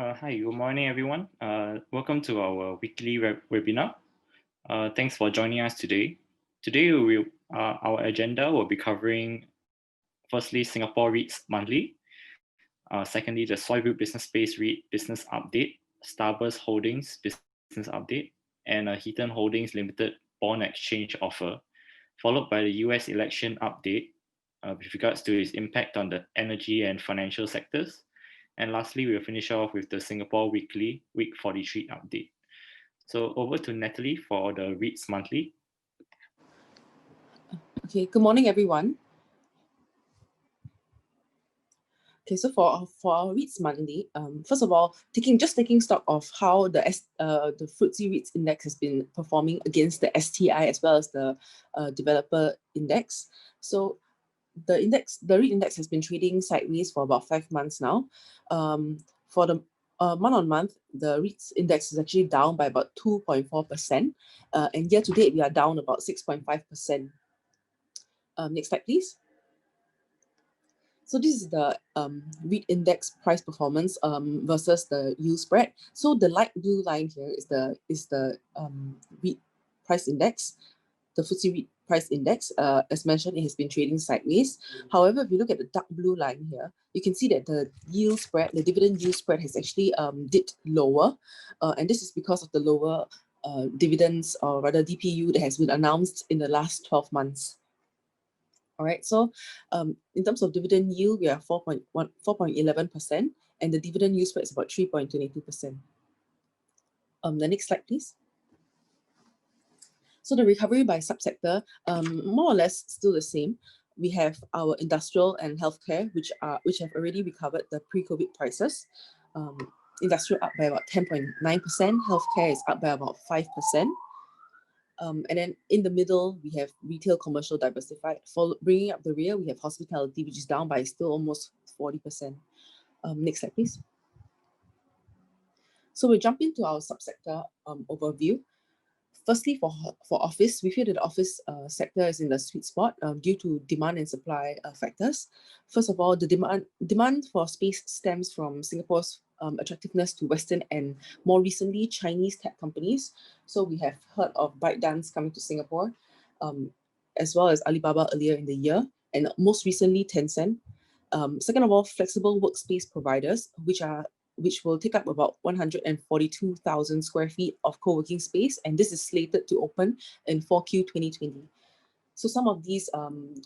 Hi, good morning, everyone. Welcome to our weekly webinar. Thanks for joining us today. Today, our agenda will be covering, firstly, Singapore REITs monthly. Secondly, the Soilbuild Business Space REIT business update, Starburst Holdings business update, and Heeton Holdings Ltd bond exchange offer, followed by the US election update with regards to its impact on the energy and financial sectors. And lastly, we'll finish off with the Singapore Weekly Week 43 update. So over to Natalie for the REITs monthly. Okay, good morning, everyone. Okay, so for our REITs monthly, first of all, taking stock of how the FTSE REITs index has been performing against the STI as well as the developer index. So the REIT index has been trading sideways for about 5 months now. For the month on month, the REITs index is actually down by about 2.4%, and year to date we are down about 6.5%. Next slide, please. So this is the REIT index price performance versus the yield spread. So the light blue line here is the REIT price index, the FTSE REIT price index. As mentioned, it has been trading sideways. However, if you look at the dark blue line here, you can see that the yield spread, the dividend yield spread, has actually dipped lower, and this is because of the lower dividends, or rather DPU, that has been announced in the last 12 months. All right, so in terms of dividend yield, we are 4.11%, and the dividend yield spread is about 3.22%. The next slide, please. So the recovery by subsector, more or less still the same. We have our industrial and healthcare, which have already recovered the pre-COVID prices. Industrial up by about 10.9%, healthcare is up by about 5%. And then in the middle, we have retail, commercial, diversified. For bringing up the rear, we have hospitality, which is down by still almost 40%. Next slide, please. So we'll jump into our subsector overview. Firstly, for office, we feel that the office sector is in the sweet spot due to demand and supply factors. First of all, the demand for space stems from Singapore's attractiveness to Western and more recently Chinese tech companies. So we have heard of ByteDance coming to Singapore, as well as Alibaba earlier in the year, and most recently Tencent. Second of all, flexible workspace providers, which will take up about 142,000 square feet of co-working space, and this is slated to open in 4Q 2020. So some of these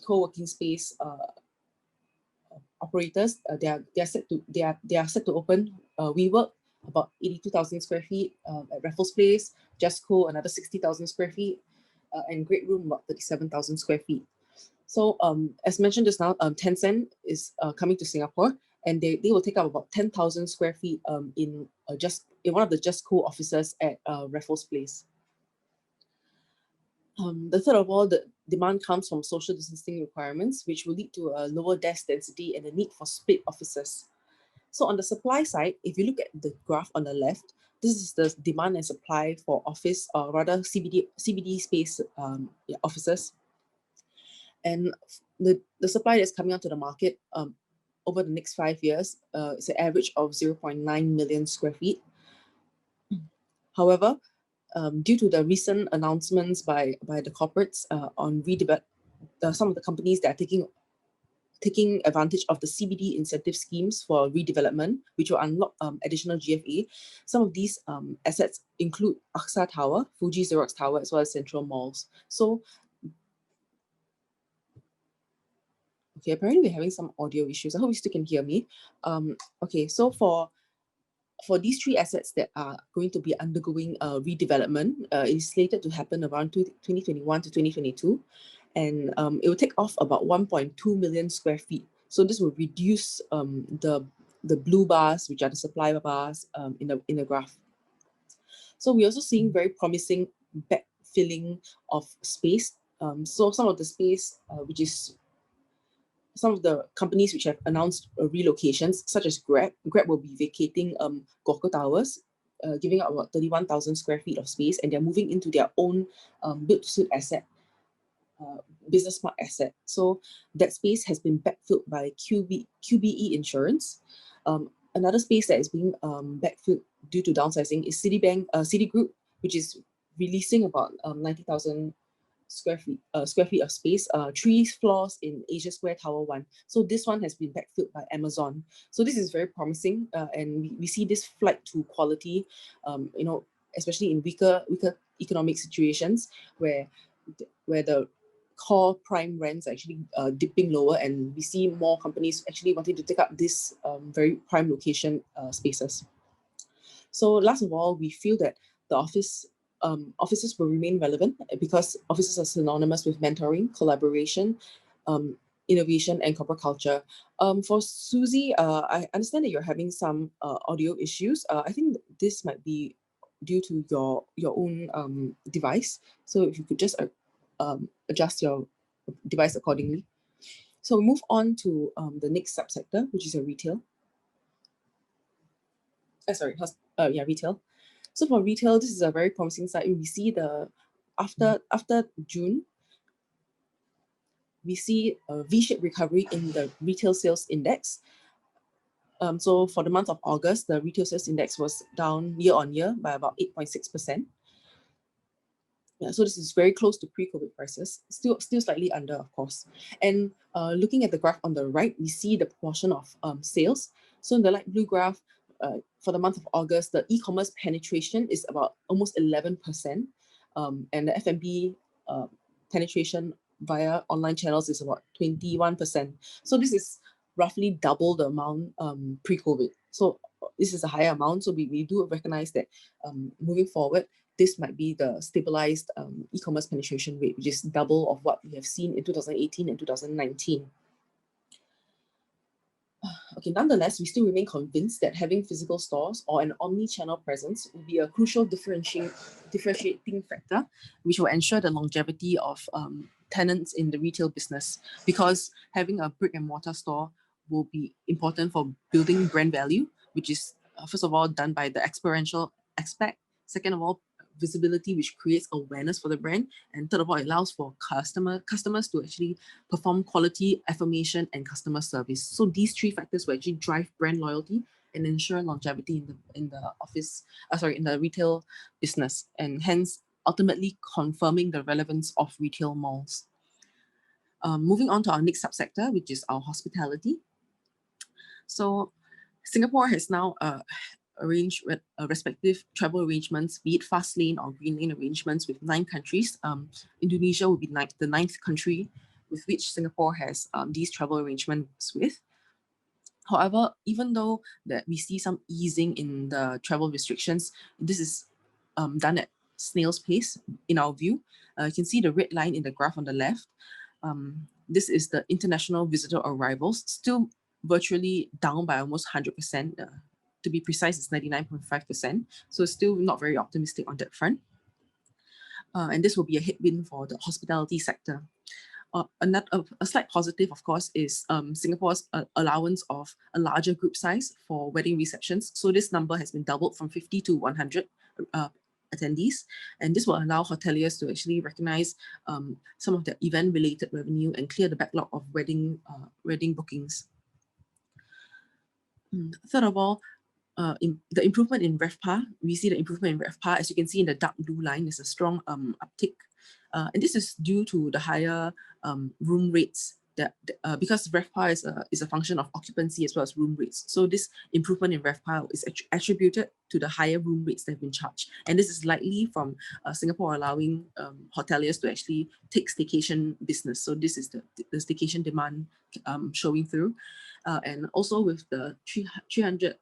co-working space operators, they are set to open. WeWork, about 82,000 square feet at Raffles Place, Justco, another 60,000 square feet, and Great Room, about 37,000 square feet. So as mentioned just now, Tencent is coming to Singapore, and they will take up about 10,000 square feet in one of the Justco offices at Raffles Place. The third of all, the demand comes from social distancing requirements, which will lead to a lower desk density and a need for split offices. So on the supply side, if you look at the graph on the left, this is the demand and supply for office, or rather CBD space offices. And the supply that's coming onto the market over the next 5 years is an average of 0.9 million square feet. However, due to the recent announcements by the corporates on some of the companies that are taking advantage of the CBD incentive schemes for redevelopment, which will unlock additional GFA. Some of these assets include AXA Tower, Fuji Xerox Tower, as well as Central Malls. So, okay, apparently we're having some audio issues. I hope you still can hear me. Okay, so for these 3 assets that are going to be undergoing redevelopment, it is slated to happen around 2021 to 2022. And it will take off about 1.2 million square feet. So this will reduce the blue bars, which are the supply bars in the graph. So we're also seeing very promising backfilling of space. So some of the space, which is some of the companies which have announced relocations, such as Grab will be vacating Gokul Towers, giving up about 31,000 square feet of space, and they're moving into their own build-to-suit asset, business smart asset. So that space has been backfilled by QBE Insurance. Another space that is being backfilled due to downsizing is Citigroup, which is releasing about 90,000 square feet of space, 3 floors in Asia Square Tower 1. So this one has been backfilled by Amazon. So this is very promising, and we see this flight to quality, especially in weaker economic situations where the core prime rents are actually dipping lower, and we see more companies actually wanting to take up this very prime location spaces. So last of all, we feel that the offices will remain relevant because offices are synonymous with mentoring, collaboration, innovation, and corporate culture. For Susie, I understand that you're having some audio issues. I think this might be due to your own device. So if you could just adjust your device accordingly. So we move on to the next subsector, which is a retail. Retail. So for retail, this is a very promising side. We see after June, we see a V-shaped recovery in the retail sales index. So for the month of August, the retail sales index was down year on year by about 8.6%. Yeah, so this is very close to pre-COVID prices, still slightly under, of course. And looking at the graph on the right, we see the proportion of sales. So in the light blue graph, for the month of August, the e-commerce penetration is about almost 11%, and the F&B penetration via online channels is about 21%. So this is roughly double the amount pre-COVID. So this is a higher amount. So we do recognize that moving forward, this might be the stabilized e-commerce penetration rate, which is double of what we have seen in 2018 and 2019. Okay, nonetheless, we still remain convinced that having physical stores or an omni-channel presence will be a crucial differentiating factor, which will ensure the longevity of tenants in the retail business, because having a brick and mortar store will be important for building brand value, which is first of all done by the experiential aspect. Second of all, visibility, which creates awareness for the brand, and third of all, it allows for customers to actually perform quality affirmation and customer service. So these three factors will actually drive brand loyalty and ensure longevity in the retail business, and hence ultimately confirming the relevance of retail malls. Moving on to our next subsector, which is our hospitality. So Singapore has now arrange respective travel arrangements, be it fast lane or green lane arrangements with 9 countries. Indonesia will be the 9th country with which Singapore has these travel arrangements with. However, even though that we see some easing in the travel restrictions, this is done at snail's pace in our view. You can see the red line in the graph on the left. This is the international visitor arrivals, still virtually down by almost 100%. To be precise, it's 99.5%. So still not very optimistic on that front. And this will be a headwind for the hospitality sector. A slight positive, of course, is Singapore's allowance of a larger group size for wedding receptions. So this number has been doubled from 50 to 100 attendees. And this will allow hoteliers to actually recognize some of their event-related revenue and clear the backlog of wedding bookings. Third of all, the improvement in RevPAR, we see the improvement in RevPAR. As you can see in the dark blue line, is a strong uptick. And this is due to the higher room rates because RevPAR is a function of occupancy as well as room rates. So this improvement in RevPAR is attributed to the higher room rates that have been charged. And this is likely from Singapore allowing hoteliers to actually take staycation business. So this is the staycation demand showing through. And also with the 300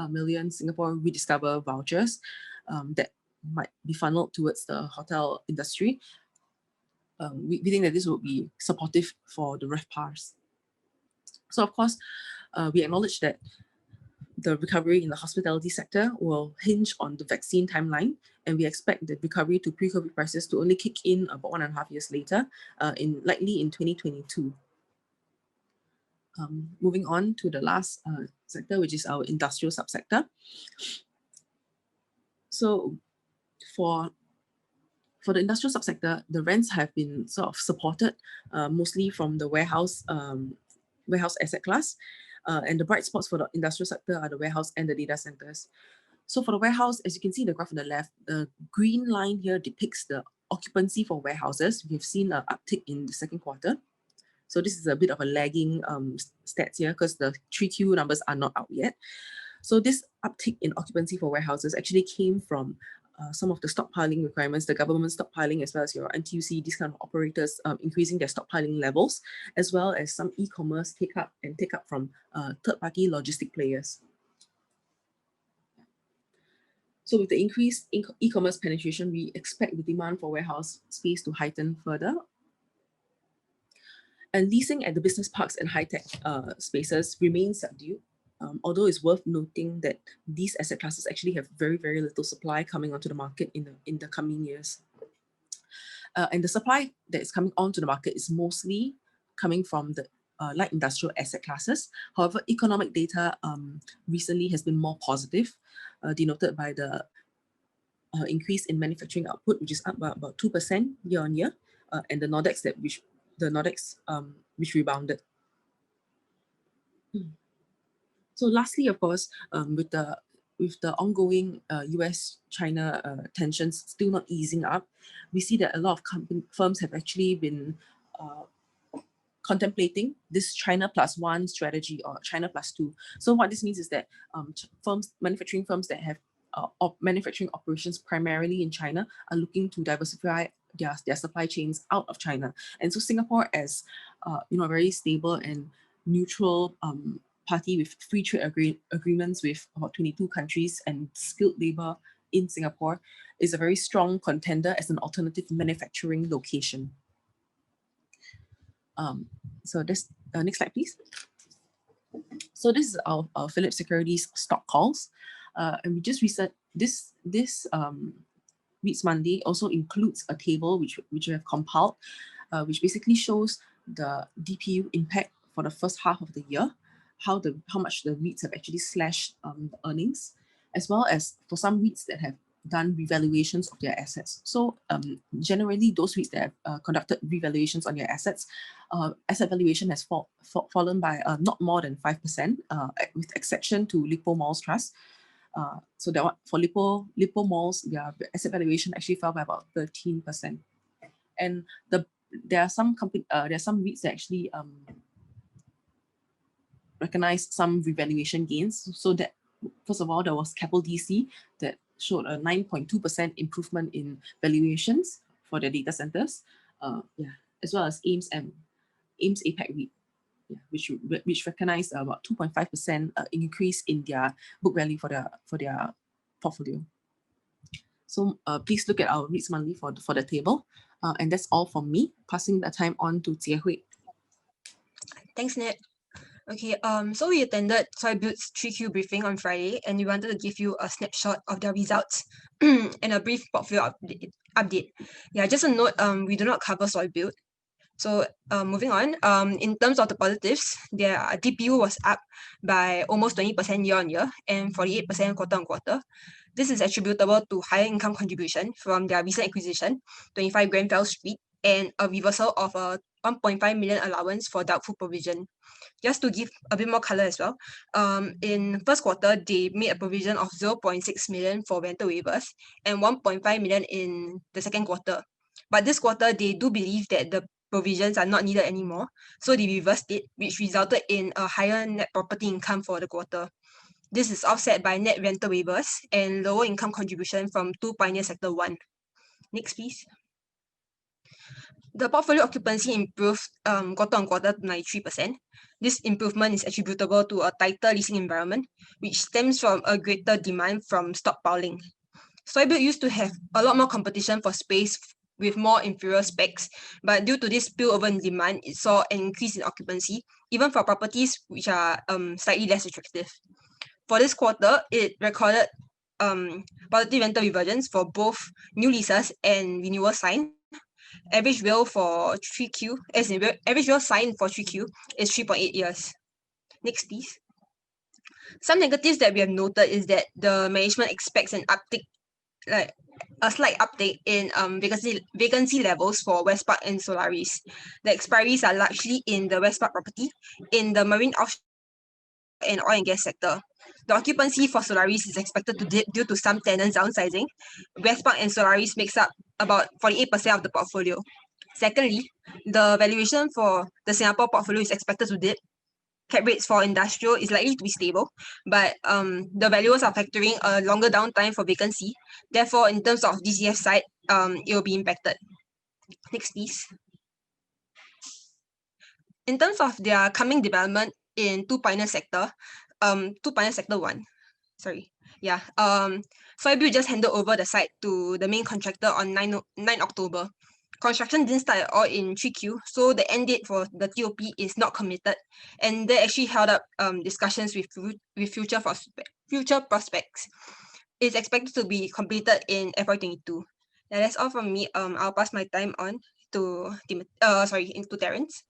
million Singapore Rediscover vouchers that might be funneled towards the hotel industry. We think that this will be supportive for the RevPARs. So of course, we acknowledge that the recovery in the hospitality sector will hinge on the vaccine timeline, and we expect the recovery to pre-COVID prices to only kick in about 1.5 years later, likely in 2022. Moving on to the last sector, which is our industrial subsector. So for the industrial subsector, the rents have been sort of supported mostly from the warehouse asset class. And the bright spots for the industrial sector are the warehouse and the data centers. So for the warehouse, as you can see in the graph on the left, the green line here depicts the occupancy for warehouses. We have seen an uptick in the second quarter. So this is a bit of a lagging stats here because the 3Q numbers are not out yet. So this uptick in occupancy for warehouses actually came from some of the stockpiling requirements, the government stockpiling, as well as your NTUC, these kind of operators increasing their stockpiling levels, as well as some e-commerce take up from third-party logistic players. So with the increased e-commerce penetration, we expect the demand for warehouse space to heighten further. And leasing at the business parks and high-tech spaces remains subdued. Although it's worth noting that these asset classes actually have very, very little supply coming onto the market in the coming years. And the supply that is coming onto the market is mostly coming from the light industrial asset classes. However, economic data recently has been more positive, denoted by the increase in manufacturing output, which is up by about 2% year on year, and the Nordex which rebounded. So lastly, of course, with the ongoing US-China tensions still not easing up, we see that a lot of firms have actually been contemplating this China +1 strategy or China +2. So what this means is that manufacturing firms that have manufacturing operations primarily in China are looking to diversify their supply chains out of China. And so Singapore, as a very stable and neutral party with free trade agreements with about 22 countries and skilled labor in Singapore, is a very strong contender as an alternative manufacturing location. So this next slide, please. So this is our Phillip Securities stock calls, and we just researched this REITs Monday also includes a table which we have compiled, which basically shows the DPU impact for the first half of the year, how much the REITs have actually slashed earnings, as well as for some REITs that have done revaluations of their assets. So generally, those REITs that have conducted revaluations on their assets, asset valuation has fallen by not more than 5%, with exception to Lippo Malls Trust. So that one, for Lippo Malls, their asset valuation actually fell by about 13%. And there are some REITs that actually recognize some revaluation gains. So that, first of all, there was Capital DC that showed a 9.2% improvement in valuations for their data centers, as well as AIMS APAC REIT, which recognized about 2.5% increase in their book value for their portfolio. So please look at our REITs Monthly for the table. And that's all from me. Passing the time on to Jie Hui. Thanks, Ned. Okay, so we attended Soilbuild's 3Q briefing on Friday, and we wanted to give you a snapshot of their results and a brief portfolio update. Yeah, just a note, we do not cover Soilbuild. So moving on, in terms of the positives, their DPU was up by almost 20% year on year and 48% quarter on quarter. This is attributable to higher income contribution from their recent acquisition, 25 Grenfell Street, and a reversal of a 1.5 million allowance for doubtful provision. Just to give a bit more color as well, in first quarter, they made a provision of 0.6 million for rental waivers and 1.5 million in the second quarter. But this quarter, they do believe that the provisions are not needed anymore, so they reversed it, which resulted in a higher net property income for the quarter. This is offset by net rental waivers and lower income contribution from 2 Pioneer Sector 1. Next, please. The portfolio occupancy improved quarter on quarter to 93%. This improvement is attributable to a tighter leasing environment, which stems from a greater demand from stockpiling. Soilbuild used to have a lot more competition for space with more inferior specs, but due to this spillover in demand, it saw an increase in occupancy, even for properties which are slightly less attractive. For this quarter, it recorded positive rental reversions for both new leases and renewal signed. Average WALE for 3Q, average WALE signed for 3Q is 3.8 years. Next, please. Some negatives that we have noted is that the management expects an uptick, like a slight uptake in vacancy levels for Westpark and Solaris. The expiries are largely in the Westpark property. In the Marine and oil and gas sector. The occupancy for Solaris is expected to dip due to some tenants downsizing. Westpark and Solaris makes up about 48% of the portfolio. Secondly, the valuation for the Singapore portfolio is expected to dip. Cap rates for industrial is likely to be stable, but the valuers are factoring a longer downtime for vacancy. Therefore, in terms of DCF side, it will be impacted. Next, please. In terms of their coming development in Two Pioneer Sector, Two Pioneer Sector 1, sorry, yeah, Soilbuild just handed over the site to the main contractor on 9 October. Construction didn't start at all in 3Q, so the end date for the TOP is not committed, and they actually held up discussions with future prospects. It's expected to be completed in FY22. Now, that's all from me. I'll pass my time on to into Terence.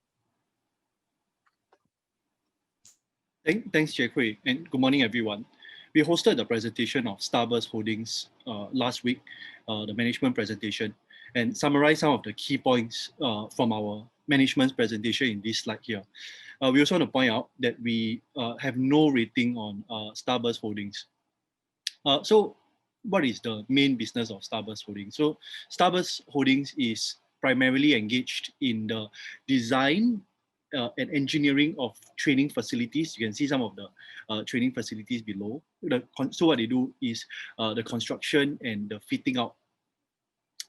Thanks, Jie-Hui, and good morning, everyone. We hosted the presentation of Starburst Holdings last week, the management presentation, and summarized some of the key points from our management's presentation in this slide here. We also want to point out that we have no rating on Starburst Holdings. So what is the main business of Starburst Holdings? So Starburst Holdings is primarily engaged in the design and engineering of training facilities. You can see some of the training facilities below. So what they do is the construction and the fitting out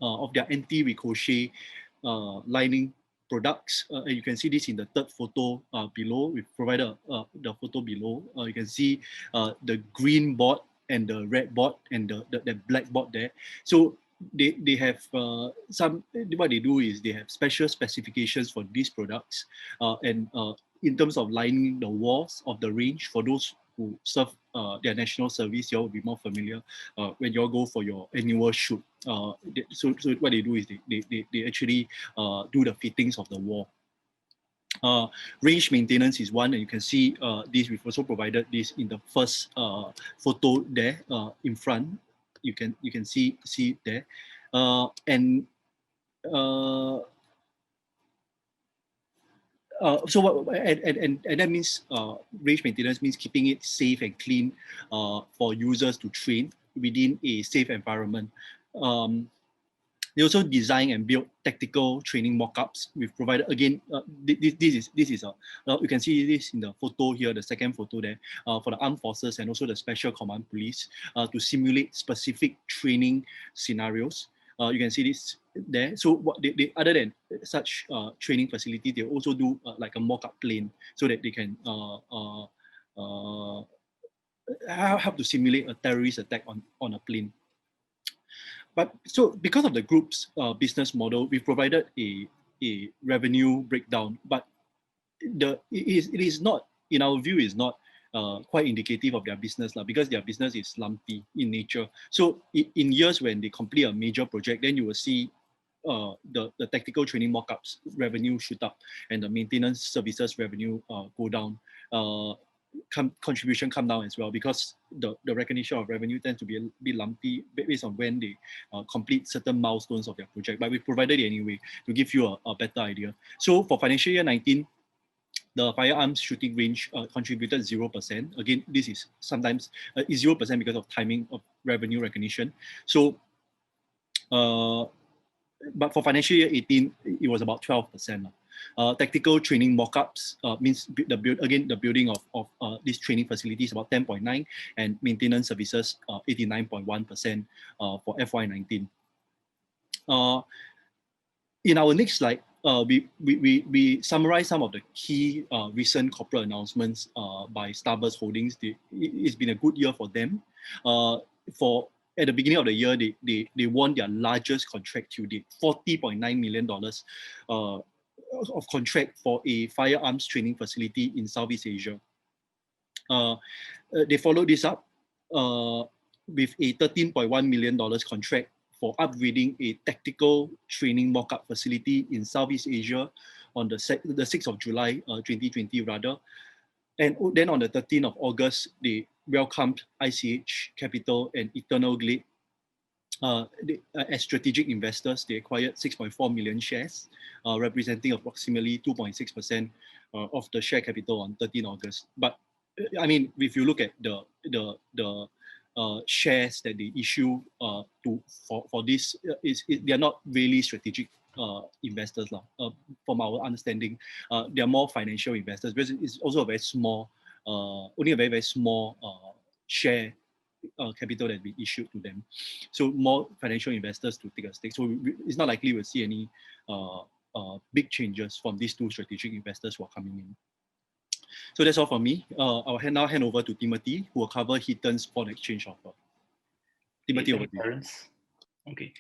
of their anti-ricochet lining products. And you can see this in the third photo below. We provided the photo below. You can see the green board and the red board and the black board there. So they have what they do is they have special specifications for these products, and in terms of lining the walls of the range, for those who serve their national service, you all will be more familiar when you all go for your annual shoot. So what they do is they actually do the fittings of the wall. Range maintenance is one, and you can see this. We've also provided this in the first photo there in front. You can see it there, and so what, and that means range maintenance means keeping it safe and clean for users to train within a safe environment. They also design and build tactical training mock-ups. We've provided, again, this is you can see this in the photo here, the second photo there, for the armed forces and also the special command police to simulate specific training scenarios. You can see this there. So what they other than such training facility, they also do like a mock-up plane so that they can help to simulate a terrorist attack on a plane. But so because of the group's business model, we provided a revenue breakdown, but it is not, in our view, is not quite indicative of their business because their business is lumpy in nature. So in years when they complete a major project, then you will see the tactical training mock-ups revenue shoot up and the maintenance services revenue go down. Contribution come down as well because the recognition of revenue tends to be lumpy based on when they complete certain milestones of their project. But we provided it anyway to give you a better idea. So for financial year 19, the firearms shooting range contributed 0%. Again, this is sometimes is 0% because of timing of revenue recognition. So, but for financial year 18, it was about 12%. Tactical training mock-ups means the building of these training facilities about 10.9% and maintenance services 89.1% for FY19. In our next slide, we summarize some of the key recent corporate announcements by Starburst Holdings. It's been a good year for them. At the beginning of the year, they won their largest contract to date, $40.9 million of contract for a firearms training facility in Southeast Asia. They followed this up with a $13.1 million contract for upgrading a tactical training mock-up facility in Southeast Asia on the 6th of July 2020 rather. And then on the 13th of August, they welcomed ICH Capital and Eternal Glade as strategic investors. They acquired 6.4 million shares, representing approximately 2.6% of the share capital on 13 August. But I mean, if you look at the shares that they issue for this, they are not really strategic investors lah. From our understanding, they are more financial investors, because it's also a very small, only a very small share capital that we issued to them. So more financial investors to take a stake. So it's not likely we'll see any big changes from these two strategic investors who are coming in. So that's all from me. I'll now hand over to Timothy, who will cover Heeton's foreign exchange offer. Timothy, over to you. Okay.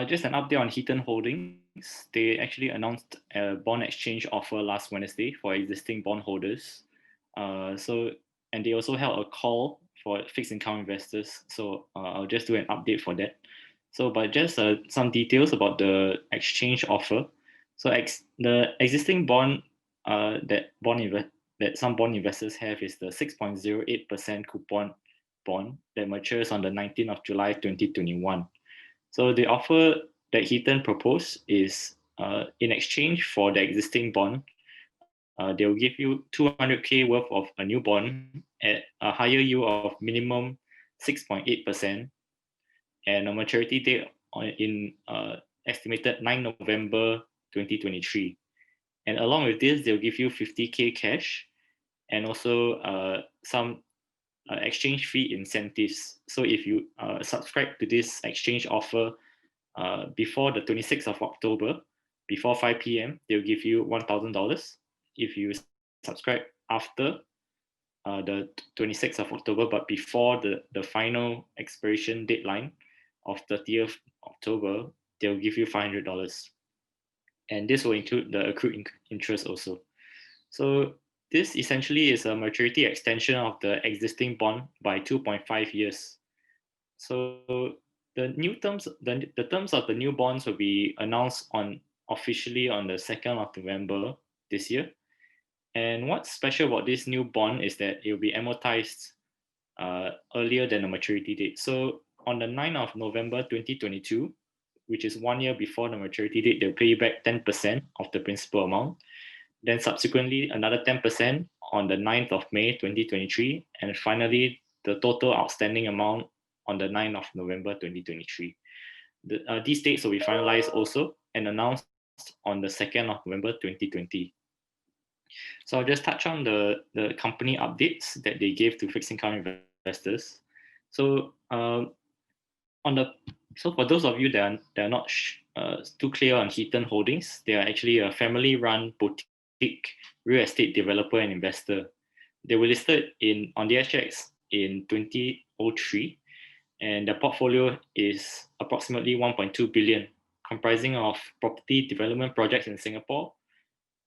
Just an update on Heeton Holdings. They actually announced a bond exchange offer last Wednesday for existing bondholders. And they also held a call for fixed income investors. So I'll just do an update for that. So, but just some details about the exchange offer. So the existing bond that some bond investors have is the 6.08% coupon bond that matures on the 19th of July 2021. So the offer that Heeton proposed is in exchange for the existing bond, they'll give you 200K worth of a new bond at a higher yield of minimum 6.8% and a maturity date in estimated 9 November 2023. And along with this, they'll give you 50K cash and also some exchange fee incentives. So if you subscribe to this exchange offer before the 26th of October, before 5 p.m., they'll give you $1,000. If you subscribe after the 26th of October, but before the final expiration deadline of 30th October, they'll give you $500. And this will include the accrued interest also. So this essentially is a maturity extension of the existing bond by 2.5 years. So the new terms, the terms of the new bonds will be announced officially on the 2nd of November this year. And what's special about this new bond is that it will be amortized earlier than the maturity date. So on the 9th of November 2022, which is 1 year before the maturity date, they'll pay you back 10% of the principal amount. Then subsequently, another 10% on the 9th of May 2023. And finally, the total outstanding amount on the 9th of November 2023. These dates will be finalized also and announced on the 2nd of November 2020. So I'll just touch on the company updates that they gave to fixed income investors. So so for those of you that are not too clear on Heeton Holdings, they are actually a family-run boutique real estate developer and investor. They were listed on the SGX in 2003, and their portfolio is approximately 1.2 billion, comprising of property development projects in Singapore,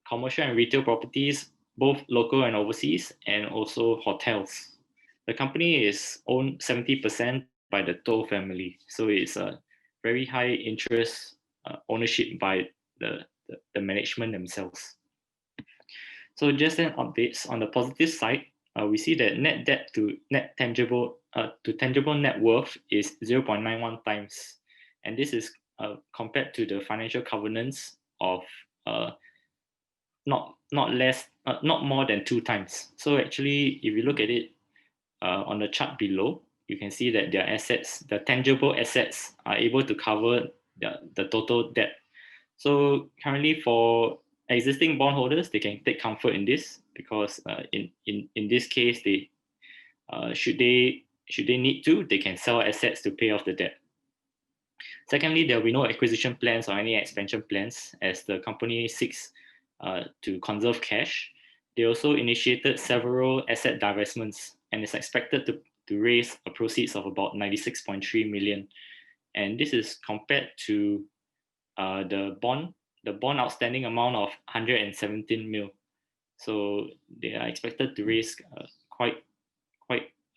commercial and retail properties, both local and overseas, and also hotels. The company is owned 70% by the Toh family, so it's a very high interest ownership by the management themselves. So just an updates on the positive side, we see that net debt to tangible net worth is 0.91 times, and this is compared to the financial covenants of not more than 2 times. So actually, if you look at it on the chart below, you can see that their assets, the tangible assets, are able to cover the total debt. So currently, for existing bondholders, they can take comfort in this because in this case, they should they need to, they can sell assets to pay off the debt. Secondly, there will be no acquisition plans or any expansion plans as the company seeks to conserve cash. They also initiated several asset divestments and is expected to raise a proceeds of about 96.3 million. And this is compared to the bond outstanding amount of 117 mil. So they are expected to raise quite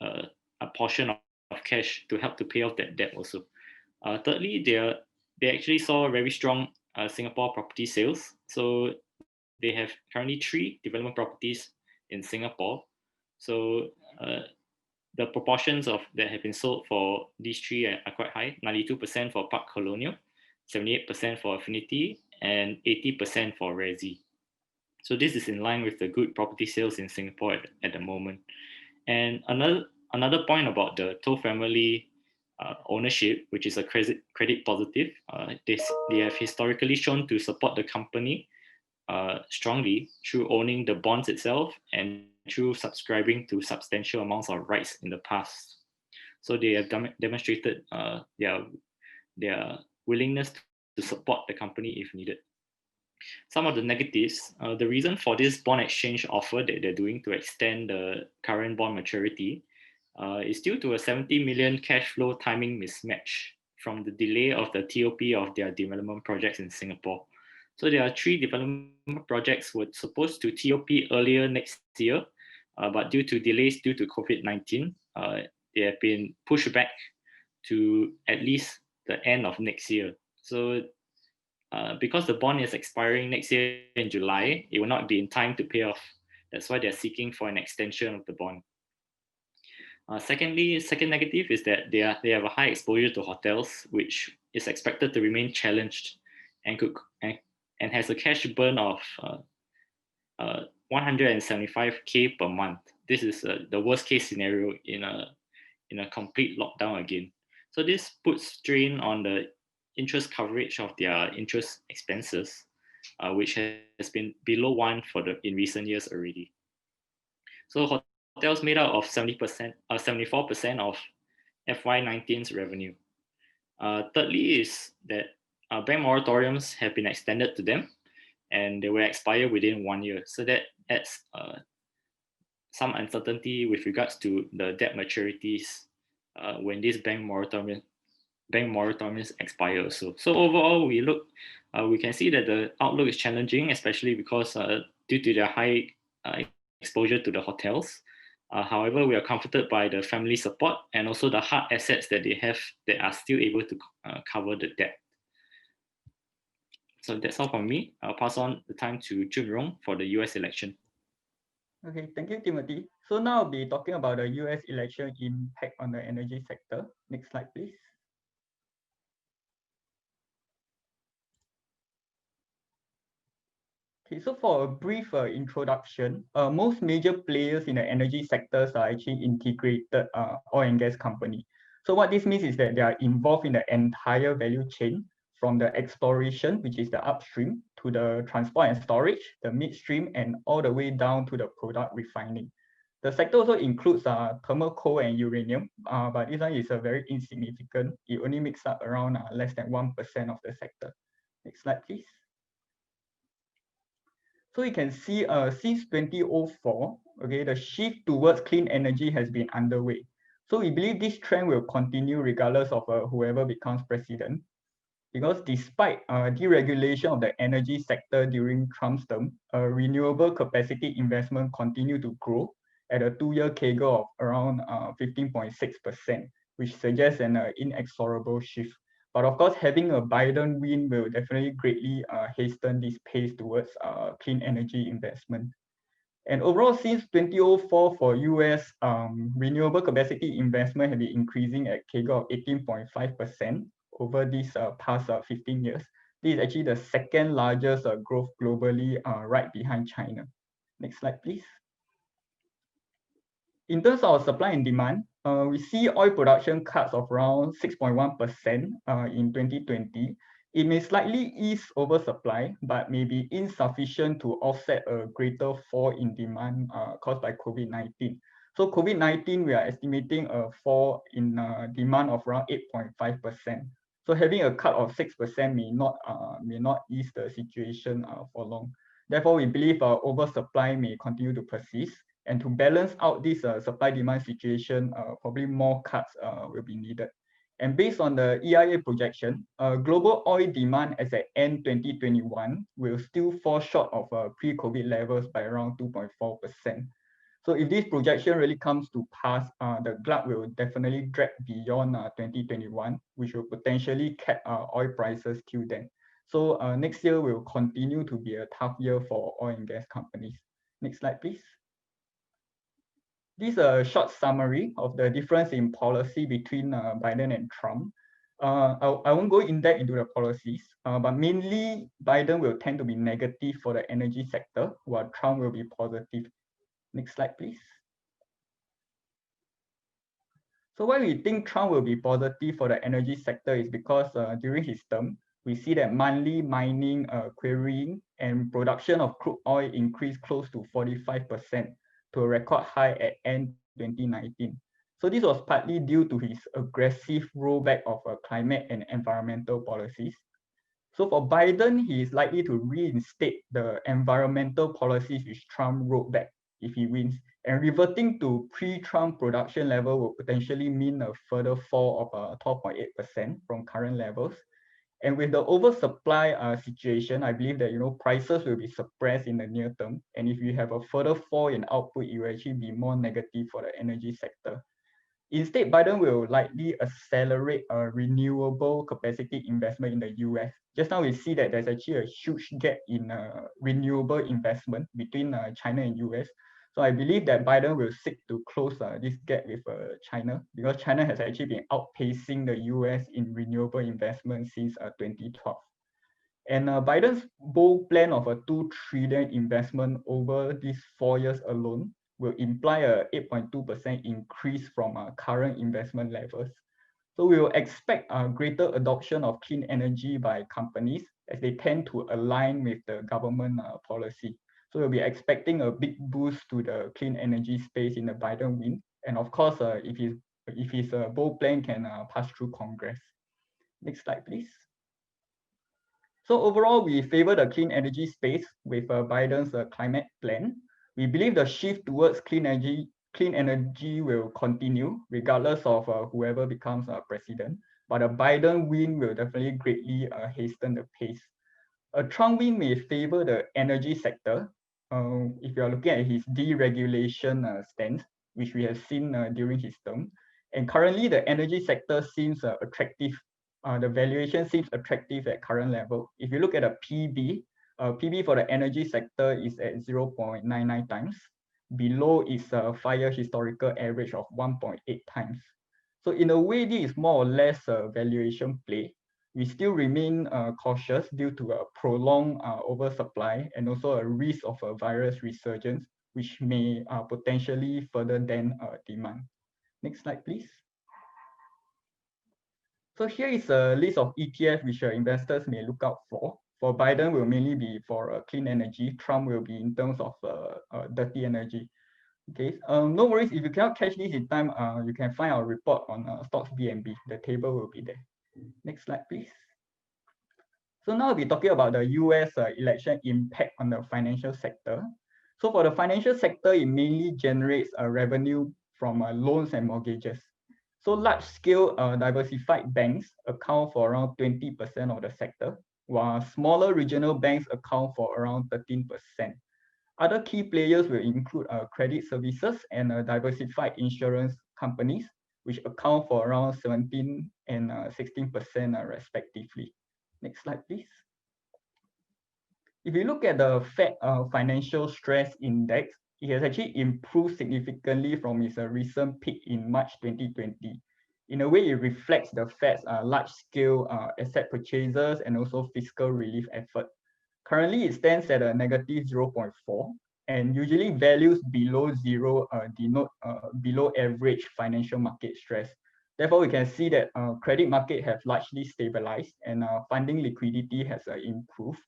a portion of cash to help to pay off that debt also. Thirdly, they actually saw very strong Singapore property sales. So they have currently 3 development properties in Singapore. So the proportions that have been sold for these 3 are quite high: 92% for Park Colonial, 78% for Affinity, and 80% for Resi. So this is in line with the good property sales in Singapore at the moment. And another point about the Toh family ownership, which is a credit positive, they have historically shown to support the company strongly through owning the bonds itself and through subscribing to substantial amounts of rights in the past. So they have demonstrated their willingness to support the company if needed. Some of the negatives, the reason for this bond exchange offer that they're doing to extend the current bond maturity is due to a 70 million cash flow timing mismatch from the delay of the TOP of their development projects in Singapore. So there are 3 development projects were supposed to TOP earlier next year, but due to delays due to COVID-19, they have been pushed back to at least the end of next year. So because the bond is expiring next year in July, it will not be in time to pay off. That's why they're seeking for an extension of the bond. Second negative is that they have a high exposure to hotels, which is expected to remain challenged and has a cash burn of 175K per month. This is the worst case scenario in a complete lockdown again. So this puts strain on the interest coverage of their interest expenses, which has been below 1 in recent years already. So hotels made up of 74% of FY19's revenue. Thirdly is that bank moratoriums have been extended to them and they will expire within 1 year. So that adds some uncertainty with regards to the debt maturities when these bank moratoriums expire. So overall, we can see that the outlook is challenging, especially because due to their high exposure to the hotels. However, we are comforted by the family support and also the hard assets that they have that are still able to cover the debt. So that's all from me. I'll pass on the time to Jun Rong for the US election. Okay, thank you, Timothy. So now I'll be talking about the US election impact on the energy sector. Next slide, please. Okay, so for a brief introduction, most major players in the energy sectors are actually integrated oil and gas company. So what this means is that they are involved in the entire value chain, from the exploration, which is the upstream, to the transport and storage, the midstream, and all the way down to the product refining. The sector also includes thermal coal and uranium, but this one is very insignificant. It only makes up around less than 1% of the sector. Next slide, please. So you can see since 2004, okay, the shift towards clean energy has been underway. So we believe this trend will continue regardless of whoever becomes president. Because despite deregulation of the energy sector during Trump's term, renewable capacity investment continue to grow at a 2-year CAGR of around 15.6%, which suggests an inexorable shift. But of course, having a Biden win will definitely greatly hasten this pace towards clean energy investment. And overall, since 2004 for US, renewable capacity investment has been increasing at CAGR of 18.5% over these past 15 years. This is actually the second largest growth globally, right behind China. Next slide, please. In terms of supply and demand, we see oil production cuts of around 6.1% in 2020. It may slightly ease oversupply, but may be insufficient to offset a greater fall in demand caused by COVID-19. So COVID-19, we are estimating a fall in demand of around 8.5%. So having a cut of 6% may not ease the situation for long. Therefore, we believe oversupply may continue to persist. And to balance out this supply-demand situation, probably more cuts will be needed. And based on the EIA projection, global oil demand as at end 2021 will still fall short of pre-COVID levels by around 2.4%. So if this projection really comes to pass, the glut will definitely drag beyond 2021, which will potentially cap oil prices till then. So next year will continue to be a tough year for oil and gas companies. Next slide, please. This is a short summary of the difference in policy between Biden and Trump. I won't go in depth into the policies, but mainly Biden will tend to be negative for the energy sector, while Trump will be positive. Next slide, please. So why we think Trump will be positive for the energy sector is because during his term, we see that monthly mining, querying, and production of crude oil increased close to 45% to a record high at end 2019. So this was partly due to his aggressive rollback of climate and environmental policies. So for Biden, he is likely to reinstate the environmental policies which Trump rolled back if he wins. And reverting to pre-Trump production level will potentially mean a further fall of 12.8% from current levels. And with the oversupply situation, I believe that prices will be suppressed in the near term. And if you have a further fall in output, it will actually be more negative for the energy sector. Instead, Biden will likely accelerate a renewable capacity investment in the US. Just now we see that there's actually a huge gap in renewable investment between China and US. So I believe that Biden will seek to close this gap with China, because China has actually been outpacing the US in renewable investment since 2012. And Biden's bold plan of a 2 trillion investment over these 4 years alone will imply a 8.2% increase from current investment levels. So we will expect a greater adoption of clean energy by companies as they tend to align with the government policy. So we'll be expecting a big boost to the clean energy space in the Biden win. And of course, if his bold plan can pass through Congress. Next slide, please. So overall, we favor the clean energy space with Biden's climate plan. We believe the shift towards clean energy will continue regardless of whoever becomes president. But a Biden win will definitely greatly hasten the pace. A Trump win may favor the energy sector. If you are looking at his deregulation stance, which we have seen during his term. And currently, the energy sector seems attractive. The valuation seems attractive at current level. If you look at a PB, PB for the energy sector is at 0.99 times, below its 5-year historical average of 1.8 times. So in a way, this is more or less a valuation play. We still remain cautious due to a prolonged oversupply and also a risk of a virus resurgence, which may potentially further dent demand. Next slide, please. So here is a list of ETF which investors may look out for. For Biden will mainly be for clean energy. Trump will be in terms of dirty energy. Okay, no worries. If you cannot catch this in time, you can find our report on stocks BNB. The table will be there. Next slide, please. So now we'll be talking about the US election impact on the financial sector. So for the financial sector, it mainly generates revenue from loans and mortgages. So large-scale diversified banks account for around 20% of the sector, while smaller regional banks account for around 13%. Other key players will include credit services and diversified insurance companies, which account for around 17 and 16% respectively. Next slide, please. If you look at the Fed Financial Stress Index, it has actually improved significantly from its recent peak in March 2020. In a way, it reflects the Fed's large-scale asset purchases and also fiscal relief effort. Currently, it stands at a negative 0.4, and usually values below zero denote below average financial market stress. Therefore, we can see that credit market have largely stabilized and funding liquidity has improved.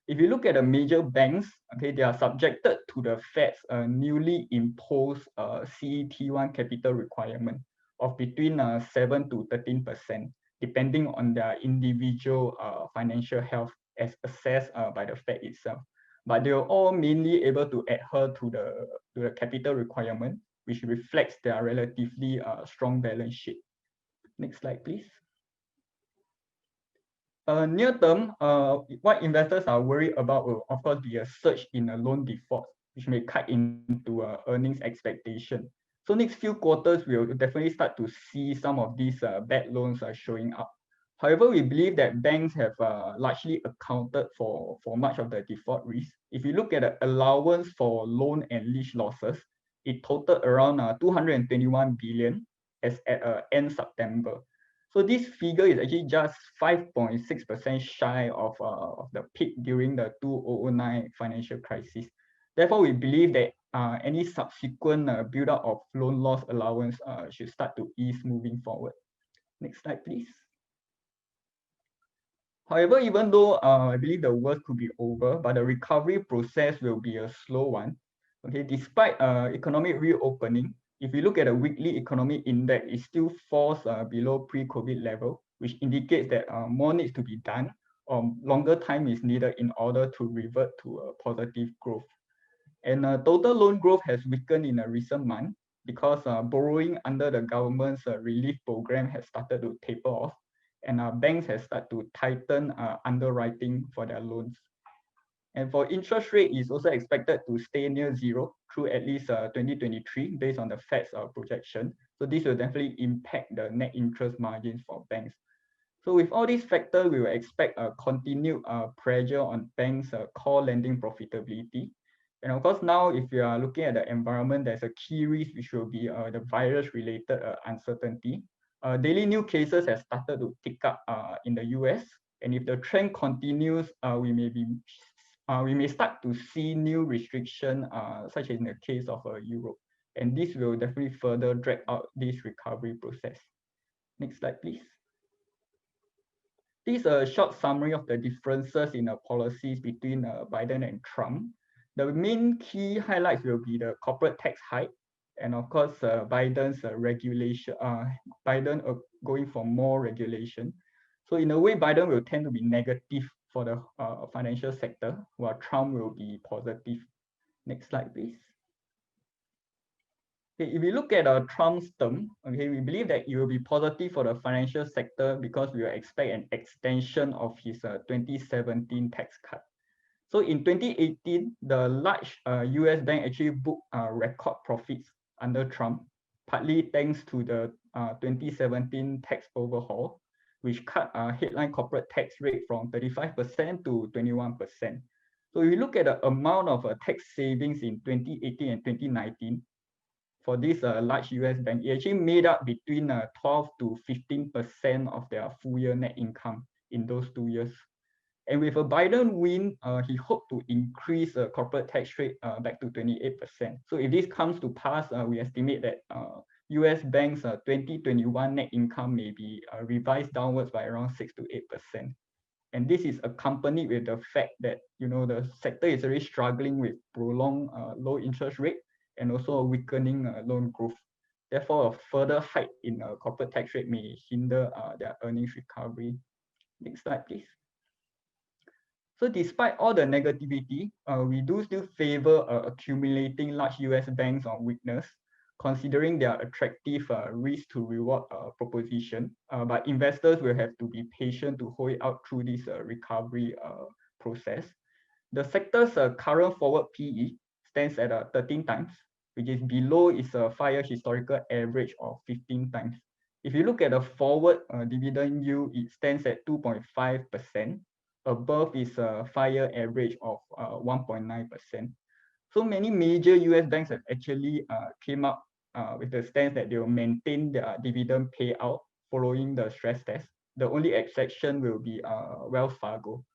If you look at the major banks, okay, they are subjected to the Fed's newly imposed CET1 capital requirement of between 7 to 13%, depending on their individual financial health as assessed by the Fed itself. But they are all mainly able to adhere to the capital requirement, which reflects their relatively strong balance sheet. Next slide, please. Near term, what investors are worried about will of course be a surge in a loan default, which may cut into earnings expectation. So next few quarters, we'll definitely start to see some of these bad loans showing up. However, we believe that banks have largely accounted for much of the default risk. If you look at the allowance for loan and lease losses, it totaled around 221 billion as at end September. So this figure is actually just 5.6% shy of the peak during the 2009 financial crisis. Therefore, we believe that any subsequent build-up of loan loss allowance should start to ease moving forward. Next slide, please. However, even though I believe the worst could be over, but the recovery process will be a slow one. Okay, despite economic reopening, if you look at the weekly economic index, it still falls below pre-COVID level, which indicates that more needs to be done, or longer time is needed in order to revert to a positive growth. And total loan growth has weakened in a recent month because borrowing under the government's relief program has started to taper off, and banks have started to tighten underwriting for their loans. And for interest rate is also expected to stay near zero through at least 2023 based on the Fed's projection. So this will definitely impact the net interest margins for banks. So with all these factors, we will expect a continued pressure on banks' core lending profitability. And of course, now if you are looking at the environment, there's a key risk which will be the virus-related uncertainty. Daily new cases have started to tick up in the US. And if the trend continues, we may start to see new restrictions, such as in the case of Europe. And this will definitely further drag out this recovery process. Next slide, please. This is a short summary of the differences in the policies between Biden and Trump. The main key highlights will be the corporate tax hike, and of course, Biden's regulation, Biden going for more regulation. So in a way, Biden will tend to be negative for the financial sector, while Trump will be positive. Next slide, please. Okay, if we look at Trump's term, okay, we believe that it will be positive for the financial sector because we will expect an extension of his 2017 tax cut. So in 2018, the large US bank actually booked record profits under Trump, partly thanks to the 2017 tax overhaul, which cut headline corporate tax rate from 35% to 21%. So if you look at the amount of tax savings in 2018 and 2019, for this large US bank, it actually made up between 12 to 15% of their full year net income in those 2 years. And with a Biden win, he hoped to increase the corporate tax rate back to 28%. So if this comes to pass, we estimate that US banks' 2021 net income may be revised downwards by around 6 to 8%. And this is accompanied with the fact that the sector is already struggling with prolonged low interest rate and also a weakening loan growth. Therefore, a further hike in corporate tax rate may hinder their earnings recovery. Next slide, please. So despite all the negativity, we do still favor accumulating large US banks on weakness, considering their attractive risk to reward proposition. But investors will have to be patient to hold it out through this recovery process. The sector's current forward PE stands at 13 times, which is below its 5-year historical average of 15 times. If you look at the forward dividend yield, it stands at 2.5%, above its 5-year average of 1.9%. So many major US banks have actually came up with the stance that they will maintain their dividend payout following the stress test. The only exception will be Wells Fargo.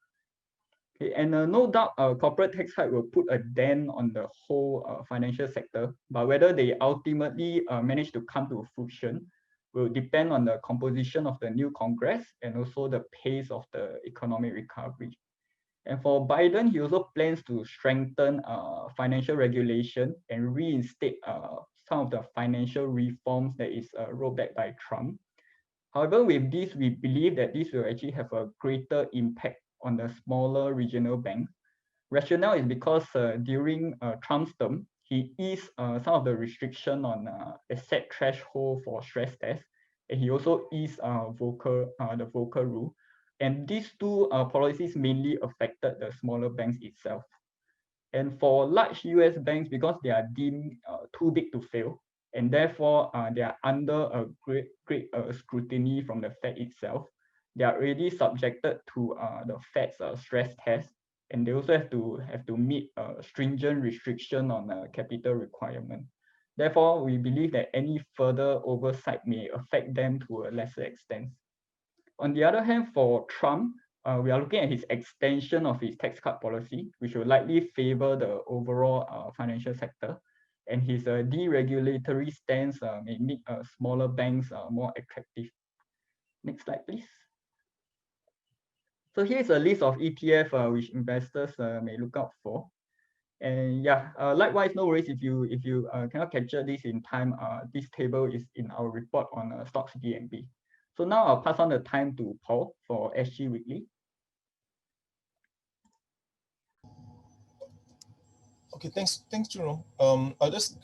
Okay, and no doubt corporate tax hike will put a dent on the whole financial sector, but whether they ultimately manage to come to fruition will depend on the composition of the new Congress and also the pace of the economic recovery. And for Biden, he also plans to strengthen financial regulation and reinstate some of the financial reforms that is rolled back by Trump. However, with this, we believe that this will actually have a greater impact on the smaller regional banks. Rationale is because during Trump's term, he eased some of the restriction on asset threshold for stress tests, and he also eased the Volcker rule. And these two policies mainly affected the smaller banks itself. And for large US banks, because they are deemed too big to fail, and therefore they are under a great scrutiny from the Fed itself, they are already subjected to the Fed's stress test, and they also have to meet stringent restriction on capital requirement. Therefore, we believe that any further oversight may affect them to a lesser extent. On the other hand, for Trump, we are looking at his extension of his tax cut policy, which will likely favor the overall financial sector. And his deregulatory stance may make smaller banks more attractive. Next slide, please. So here's a list of ETF which investors may look out for. And yeah, likewise, no worries if you cannot capture this in time. This table is in our report on Stocks DNB. So now I'll pass on the time to Paul for SG Weekly. Okay, thanks, Juno. I just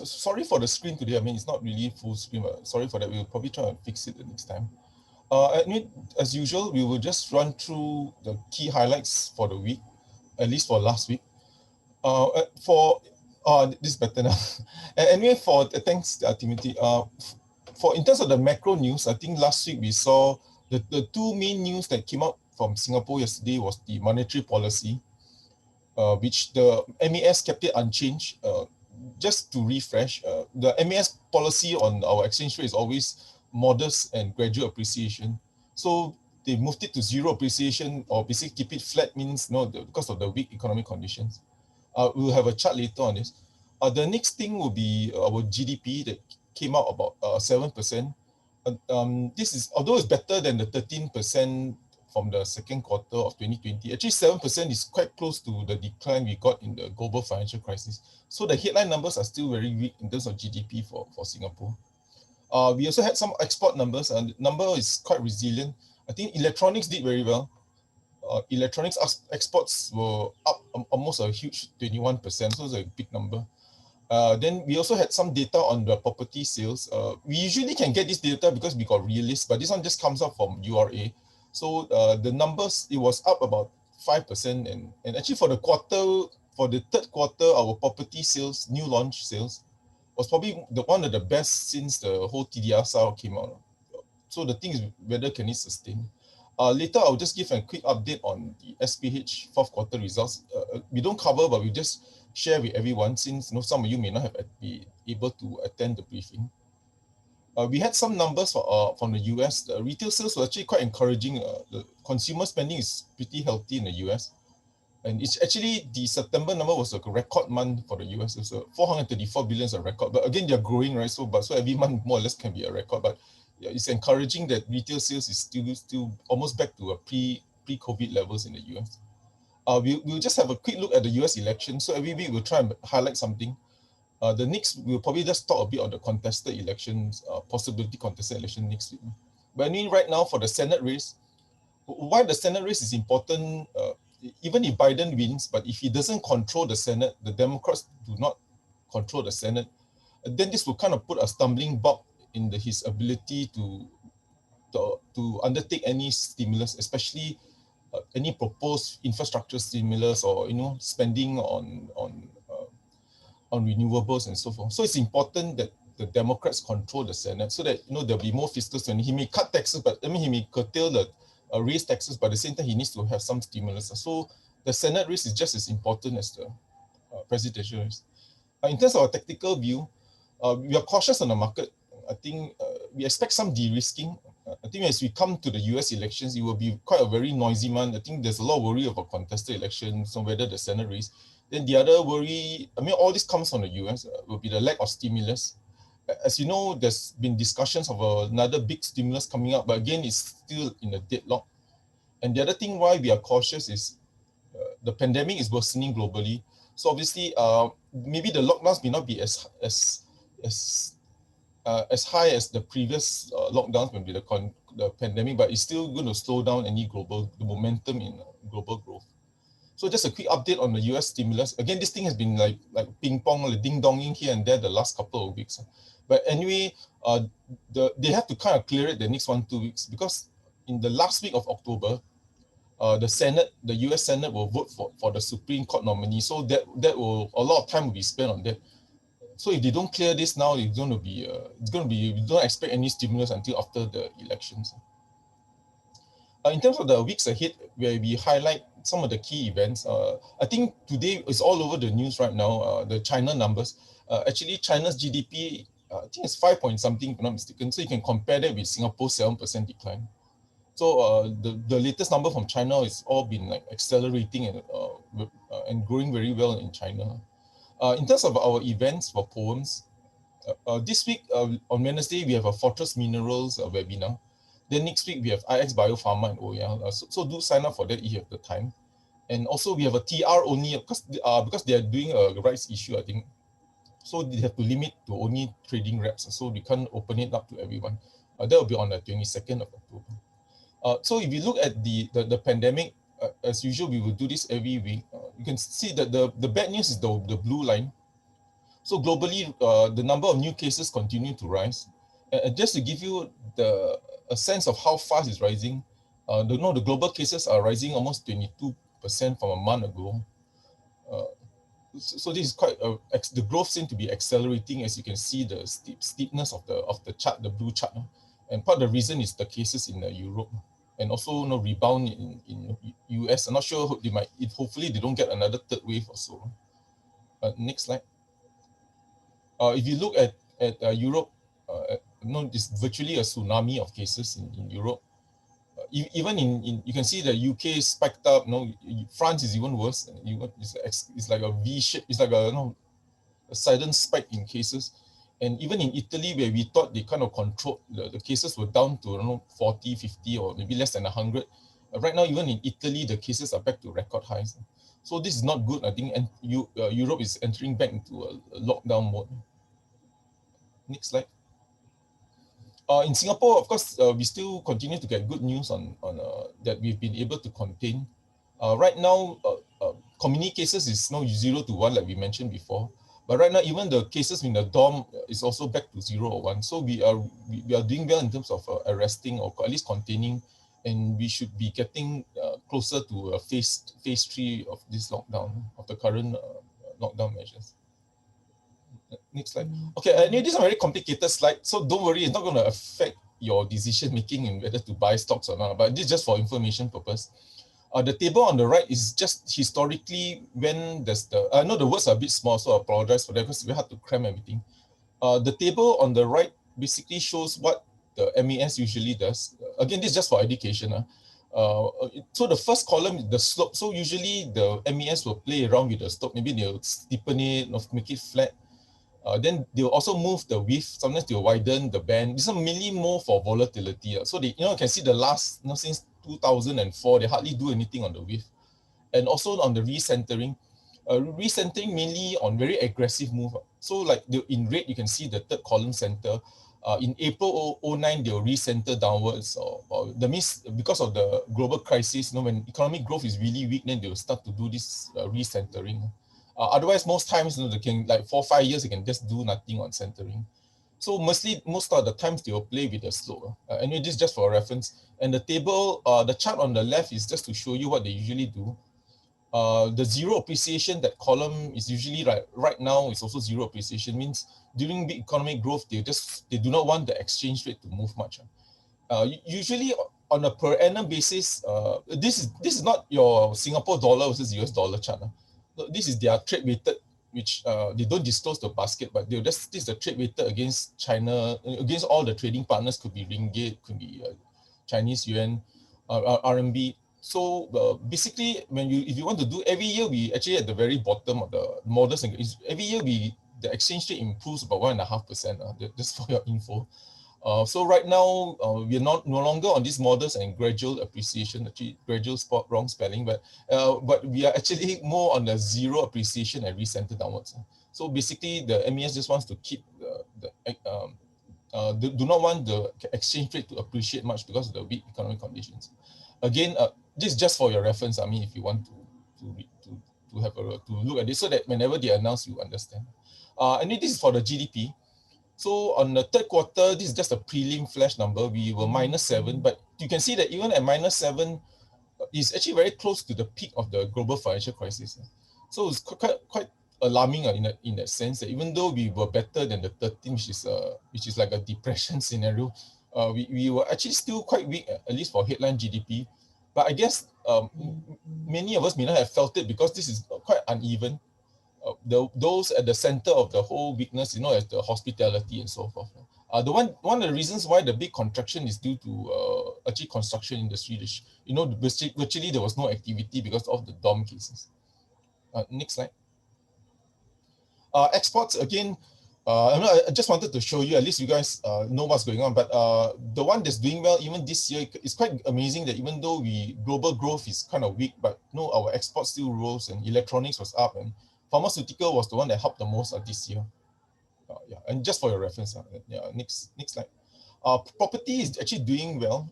sorry for the screen today. I mean, it's not really full screen, but sorry for that. We'll probably try and fix it the next time. As usual, we will just run through the key highlights for the week, at least for last week. This is better now. Anyway, thanks, Timothy. In terms of the macro news, I think last week we saw the two main news that came out from Singapore yesterday was the monetary policy, which the MAS kept it unchanged. Just to refresh, the MAS policy on our exchange rate is always modest and gradual appreciation. So they moved it to zero appreciation, or basically keep it flat, means because of the weak economic conditions. We'll have a chart later on this. The next thing will be our GDP that came out about 7%. This is, although it's better than the 13% from the second quarter of 2020, actually 7% is quite close to the decline we got in the global financial crisis. So the headline numbers are still very weak in terms of GDP for Singapore. We also had some export numbers, and the number is quite resilient. I think electronics did very well. Electronics exports were up almost a huge 21%, so it's a big number. Then we also had some data on the property sales. We usually can get this data because we got Realist, but this one just comes up from URA. So the numbers, it was up about 5%, and actually for the third quarter, our property sales, new launch sales, was probably one of the best since the whole TDR SAR came out. So the thing is, whether can it sustain? Later, I'll just give a quick update on the SPH fourth quarter results. We don't cover, but we just share with everyone, since some of you may not have been able to attend the briefing. We had some numbers from the US. The retail sales were actually quite encouraging. The consumer spending is pretty healthy in the US. And it's actually, the September number was like a record month for the US. It's 434 billion is a record. But again, they're growing, right? So every month more or less can be a record. But yeah, it's encouraging that retail sales is still almost back to a pre-COVID levels in the US. We'll just have a quick look at the US election. So every week we'll try and highlight something. The next, we'll probably just talk a bit on the contested elections, possibility contested election next week. But I mean, right now for the Senate race, why the Senate race is important, even if Biden wins, but if he doesn't control the Senate, the Democrats do not control the Senate, then this will kind of put a stumbling block in his ability to undertake any stimulus, especially any proposed infrastructure stimulus, or spending on renewables and so forth. So it's important that the Democrats control the Senate, so that there'll be more fiscal spending. He may cut taxes, but he may curtail raise taxes, but at the same time he needs to have some stimulus. So the Senate race is just as important as the presidential race. In terms of our tactical view, we are cautious on the market. I think we expect some de-risking. I think as we come to the US elections, it will be quite a very noisy month. I think there's a lot of worry about contested elections, so whether the Senate race. Then the other worry, all this comes from the US, will be the lack of stimulus. As you know, there's been discussions of another big stimulus coming up, but again, it's still in a deadlock. And the other thing why we are cautious is the pandemic is worsening globally. So obviously, maybe the lockdowns may not be as high as the previous lockdowns when the pandemic, but it's still going to slow down the momentum in global growth. So just a quick update on the US stimulus. Again, this thing has been like ping pong, like ding-donging here and there the last couple of weeks. But anyway, they have to kind of clear it the next 1-2 weeks, because in the last week of October, the US Senate will vote for the Supreme Court nominee. So that will, a lot of time will be spent on that. So if they don't clear this now, we don't expect any stimulus until after the elections. In terms of the weeks ahead, where we highlight some of the key events, I think today is all over the news right now, the China numbers. Actually, China's GDP, I think it's 5 point something, if I'm not mistaken. So you can compare that with Singapore's 7% decline. So the latest number from China is all been like accelerating and growing very well in China. In terms of our events for poems, this week on Wednesday, we have a Fortress Minerals webinar. Then next week, we have IX Biopharma and OEL. So do sign up for that if you have the time. And also we have a TR only because they are doing a rights issue, I think. So they have to limit to only trading reps. So we can't open it up to everyone. That will be on the 22nd of October. So if you look at the pandemic, as usual, we will do this every week. You can see that the bad news is the blue line. So globally, the number of new cases continue to rise. Just to give you a sense of how fast it's rising, the global cases are rising almost 22% from a month ago. So this is quite the growth seems to be accelerating, as you can see the steepness of the chart, the blue chart, and part of the reason is the cases in Europe, and also rebound in US. I'm not sure they might. Hopefully they don't get another third wave or so. Next slide. If you look at Europe, it's virtually a tsunami of cases in Europe. Even in you can see the UK spiked up. France is even worse. It's like a V shape. It's like a sudden spike in cases. And even in Italy, where we thought they kind of controlled, the cases were down to 40, 50, or maybe less than 100. Right now, even in Italy, the cases are back to record highs. So this is not good. I think, and Europe is entering back into a lockdown mode. Next slide. In Singapore, of course, we still continue to get good news on that we've been able to contain. Right now, community cases is now 0 to 1, like we mentioned before. But right now, even the cases in the dorm is also back to 0 or 1. So we are doing well in terms of arresting or at least containing, and we should be getting closer to phase 3 of this lockdown, of the current lockdown measures. Next slide. Okay, this is a very complicated slide, so don't worry, it's not going to affect your decision making in whether to buy stocks or not, but this is just for information purpose. The table on the right is just historically when there's I know the words are a bit small, so I apologize for that because we have to cram everything. The table on the right basically shows what the MAS usually does. Again, this is just for education. So the first column is the slope. So usually the MAS will play around with the slope. Maybe they'll steepen it, make it flat. Then they'll also move the width. Sometimes they'll widen the band. This is mainly more for volatility. So they, you can see the last, since 2004, they hardly do anything on the width. And also on the recentering. Recentering mainly on very aggressive move. So like in red, you can see the third column center. In April 2009, they'll recenter downwards. That means because of the global crisis, when economic growth is really weak, then they'll start to do this recentering. Otherwise, most times, they can, like 4 or 5 years, they can just do nothing on centering. So most of the times they will play with the slope. Anyway, this is just for reference. And the table, the chart on the left is just to show you what they usually do. The zero appreciation, that column is usually right now is also zero appreciation, means during big economic growth, they do not want the exchange rate to move much. Usually on a per annum basis, this is not your Singapore dollar versus US dollar chart. This is their trade weighted, which they don't disclose the basket, but this is the trade weighted against China, against all the trading partners. Could be ringgit, could be Chinese yuan, RMB. So basically, if you want to do every year, we actually at the very bottom of the models, every year the exchange rate improves about 1.5%. Just for your info. So right now, we are no longer on these models and gradual appreciation, actually gradual wrong spelling, but we are actually more on the zero appreciation and recenter downwards. So basically, the MAS just wants to keep do not want the exchange rate to appreciate much because of the weak economic conditions. Again, this is just for your reference. I mean, if you want to have to look at this, so that whenever they announce, you understand. And this is for the GDP. So on the third quarter, this is just a prelim flash number. We were -7, but you can see that even at -7, is actually very close to the peak of the global financial crisis. So it's quite alarming in that sense that even though we were better than the 13, which is like a depression scenario, we were actually still quite weak, at least for headline GDP. But I guess many of us may not have felt it because this is quite uneven. Those at the center of the whole weakness, as the hospitality and so forth. One of the reasons why the big contraction is due to actually construction industry. Virtually there was no activity because of the DOM cases. Next slide. Exports, again, I just wanted to show you, at least you guys know what's going on, but the one that's doing well even this year, it's quite amazing that even though global growth is kind of weak, but no, our exports still rose and electronics was up and pharmaceutical was the one that helped the most this year. Yeah, and just for your reference, yeah, next slide. Property is actually doing well.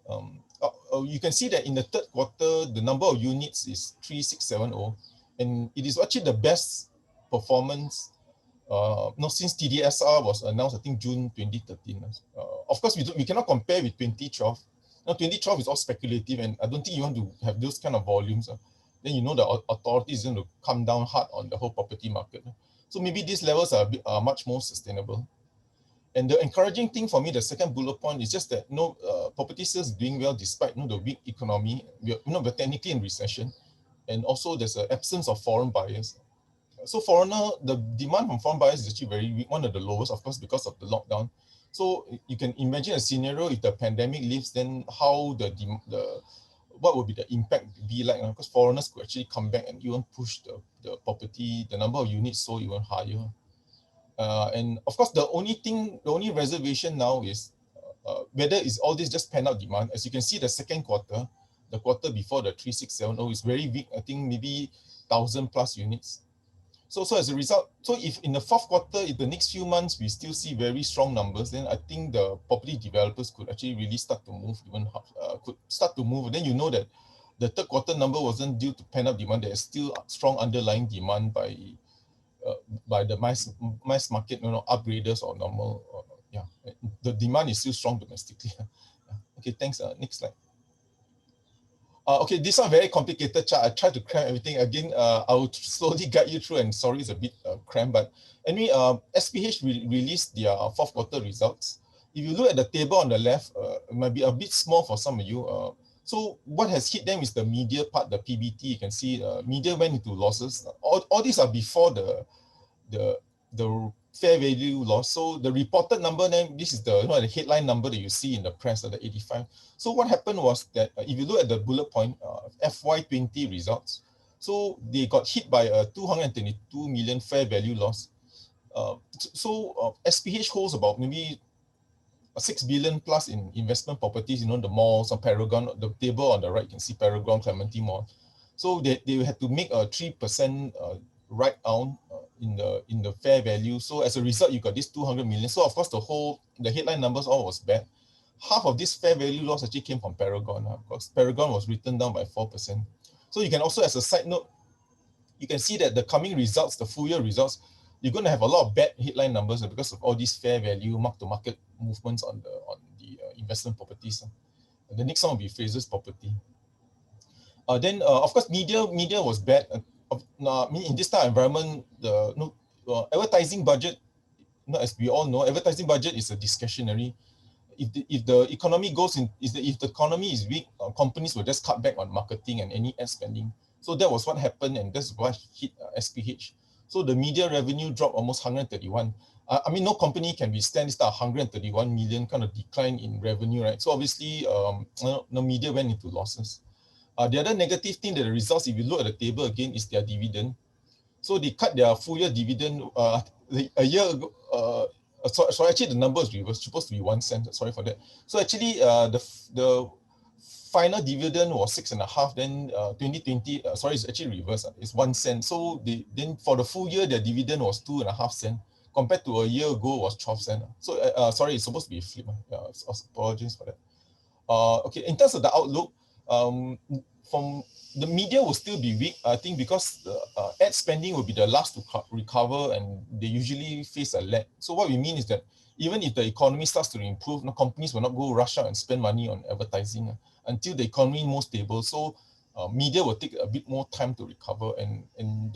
You can see that in the third quarter, the number of units is 3670, and it is actually the best performance since TDSR was announced, I think June 2013. Of course, we cannot compare with 2012. Now, 2012 is all speculative, and I don't think you want to have those kind of volumes. Then you know the authorities is going to come down hard on the whole property market. So maybe these levels are much more sustainable. And the encouraging thing for me, the second bullet point, is just that property sales is doing well despite the weak economy. We're technically in recession, and also there's an absence of foreign buyers. So the demand from foreign buyers is actually very weak, one of the lowest, of course, because of the lockdown. So you can imagine a scenario if the pandemic leaves, then how what would be the impact be like? Because foreigners could actually come back and even push the property, the number of units sold even higher. And of course, the only reservation now is whether is all this just pent-up demand. As you can see, the second quarter, the quarter before the 3670 is very weak. I think maybe 1,000+ units. So as a result, so if in the fourth quarter, in the next few months, we still see very strong numbers, then I think the property developers could actually really start to move, Then you know that the third quarter number wasn't due to pent-up demand. There is still strong underlying demand by the mass market, upgraders or normal. The demand is still strong domestically. Okay, thanks. Next slide. Okay, this one very complicated chart. I tried to cram everything. Again, I will slowly guide you through, and sorry, it's a bit cramped, but anyway, SPH released their fourth quarter results. If you look at the table on the left, it might be a bit small for some of you. So what has hit them is the media part, the PBT. You can see media went into losses. All these are before the fair value loss. So the reported number, then this is the headline number that you see in the press, the 85. So what happened was that if you look at the bullet point, FY20 results, so they got hit by a 222 million fair value loss. SPH holds about maybe 6 billion plus in investment properties, the malls, or Paragon, the table on the right, you can see Paragon, Clementi Mall. So they had to make a 3% write down in the fair value. So as a result, you got this 200 million. So of course, the headline numbers all was bad. Half of this fair value loss actually came from Paragon, because Paragon was written down by 4%. So you can also, as a side note, you can see that the coming results, the full year results, you're going to have a lot of bad headline numbers because of all these fair value mark-to-market movements on the investment properties. And the next one will be Fraser's property. Then of course, media was bad. In this type of environment, the advertising budget, as we all know, advertising budget is a discretionary. If the economy if the economy is weak, companies will just cut back on marketing and any ad spending. So that was what happened, and that's what hit SPH. So the media revenue dropped almost 131. No company can withstand this 131 million kind of decline in revenue, right? So obviously, the media went into losses. The other negative thing that the results, if you look at the table again, is their dividend. So they cut their full year dividend a year ago. So actually the number was supposed to be 1 cent. Sorry for that. So actually the final dividend was 6.5. Then 2020, it's actually reversed. It's 1 cent. So then for the full year, their dividend was 2.5 cents. Compared to a year ago, was 12 cents. So sorry, it's supposed to be a flip. Apologies for that. Okay, in terms of the outlook, from the media will still be weak, I think, because the ad spending will be the last to recover, and they usually face a lag. So what we mean is that even if the economy starts to improve, companies will not go rush out and spend money on advertising until the economy is more stable. So media will take a bit more time to recover. And then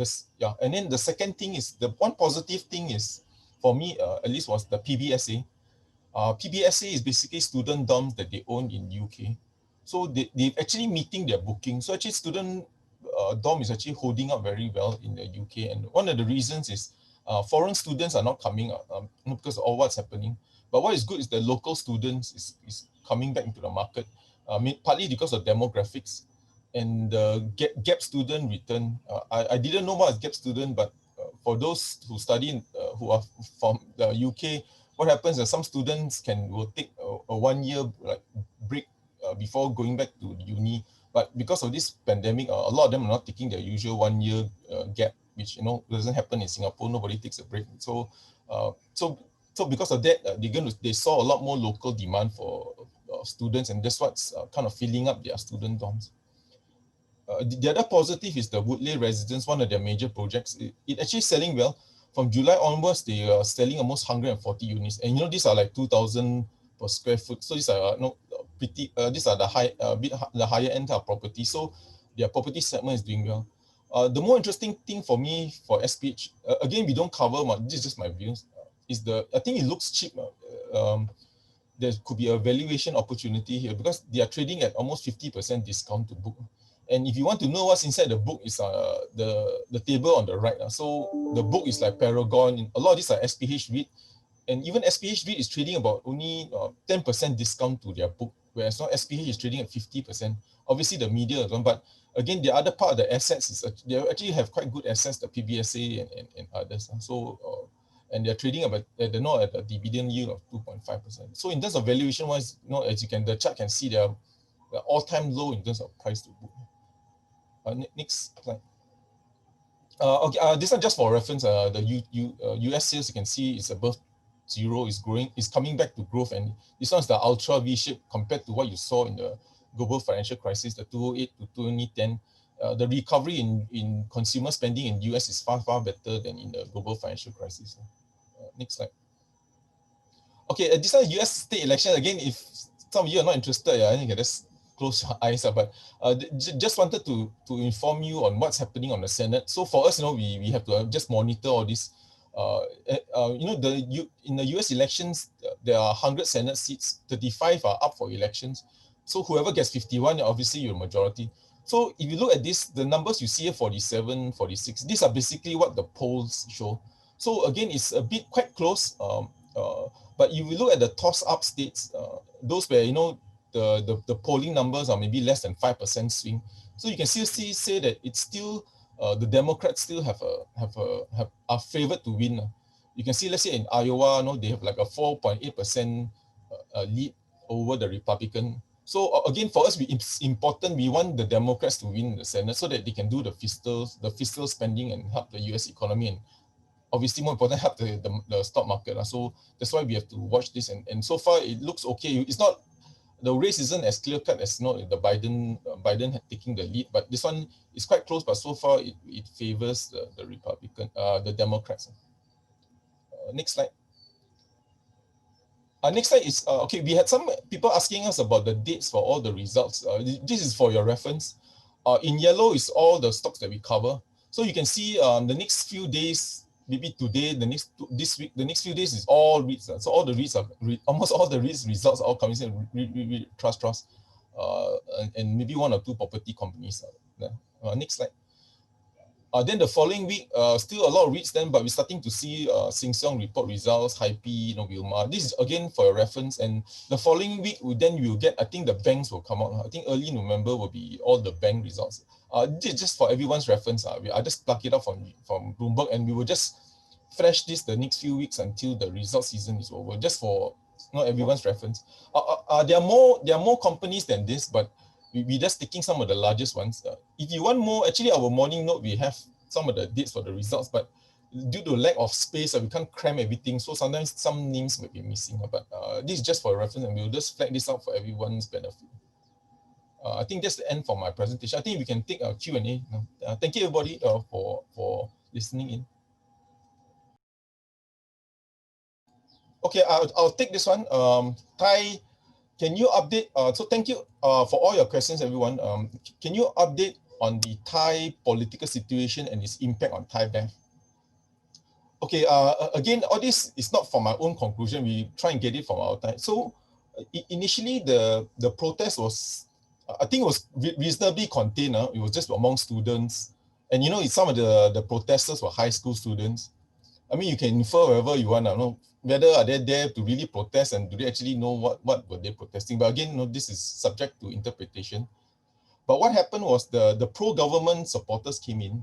the second thing is, the one positive thing is, for me at least, was the PBSA. PBSA is basically student dorms that they own in UK. So they're actually meeting their booking. So actually student dorm is actually holding up very well in the UK. And one of the reasons is foreign students are not coming out because of all what's happening. But what is good is the local students is coming back into the market. partly because of demographics and the gap student return. I didn't know what is gap student, but for those who study, who are from the UK, what happens is some students will take a 1 year like break before going back to uni. But because of this pandemic, a lot of them are not taking their usual 1 year gap, which doesn't happen in Singapore. Nobody takes a break. So because of that, they saw a lot more local demand for students, and that's what's kind of filling up their student dorms. The other positive is the Woodleigh residence, one of their major projects. It actually selling well. From July onwards, they are selling almost 140 units, and these are like 2,000 per square foot. So these are pretty. These are the the higher end of property. So their property segment is doing well. The more interesting thing for me for SPH, again we don't cover much. This is just my views. I think it looks cheap. There could be a valuation opportunity here because they are trading at almost 50% discount to book. And if you want to know what's inside the book, is the table on the right. So the book is like Paragon. A lot of these are SPH REIT, and even SPH REIT is trading about only 10% discount to their book, whereas now SPH is trading at 50%. Obviously the media is one, but again, the other part of the assets is they actually have quite good assets, the PBSA and others. So and they're trading at a dividend yield of 2.5%. So in terms of valuation wise, as the chart can see, they're all-time low in terms of price to book. Next slide. Okay, this one just for reference. The US sales, you can see is above 0, is growing, is coming back to growth, and this one's the ultra V shape compared to what you saw in the global financial crisis, the 2008 to 2010. The recovery in consumer spending in US is far better than in the global financial crisis. Next slide. Okay, this one US state election again. If some of you are not interested, I think just close your eyes. But just wanted to inform you on what's happening on the Senate. So for us, we have to just monitor all this. In the US elections, there are 100 Senate seats, 35 are up for elections. So whoever gets 51, obviously you're majority. So if you look at this, the numbers you see here, 47, 46, these are basically what the polls show. So again, it's a bit quite close. But if you look at the toss-up states, those where the polling numbers are maybe less than 5% swing, so you can still say that it's still the Democrats still are favored to win. You can see, let's say in Iowa, they have like a 4.8% lead over the Republican. So again, for us, it's important. We want the Democrats to win the Senate so that they can do the fiscal spending and help the US economy, and obviously more important, help the stock market. So that's why we have to watch this. And so far, it looks okay. It's not, the race isn't as clear cut as the Biden taking the lead, but this one is quite close. But so far, it favors the Democrats. Next slide. Next slide is okay. We had some people asking us about the dates for all the results. This is for your reference. In yellow is all the stocks that we cover. So you can see the next few days, maybe today, this week, the next few days is all REITs. So all the REITs almost all the REITs results are all coming in. Trust, and maybe one or two property companies. Next slide. Then the following week, still a lot of REITs then, but we're starting to see Sing Song report results, Hype, Wilmar. This is again for your reference. And the following week, then we will get, I think the banks will come out. I think early November will be all the bank results. This is just for everyone's reference. I just pluck it up from Bloomberg, and we will just flash this the next few weeks until the result season is over, just for everyone's reference. There are more companies than this, but we're just taking some of the largest ones. If you want more, actually our morning note, we have some of the dates for the results, but due to lack of space, we can't cram everything. So sometimes some names might be missing, but this is just for reference, and we'll just flag this out for everyone's benefit. I think that's the end for my presentation. I think we can take a Q&A now. Thank you everybody for listening in. Okay, I'll take this one. Thai, can you update? So thank you for all your questions, everyone. Can you update on the Thai political situation and its impact on Thai Bank? Okay, again, all this is not from my own conclusion. We try and get it from our Thai. So initially, the protest was, I think it was reasonably contained. It was just among students. And some of the protesters were high school students. I mean, you can infer wherever you want. whether are they there to really protest and do they actually know what were they protesting? But again, this is subject to interpretation. But what happened was the pro-government supporters came in.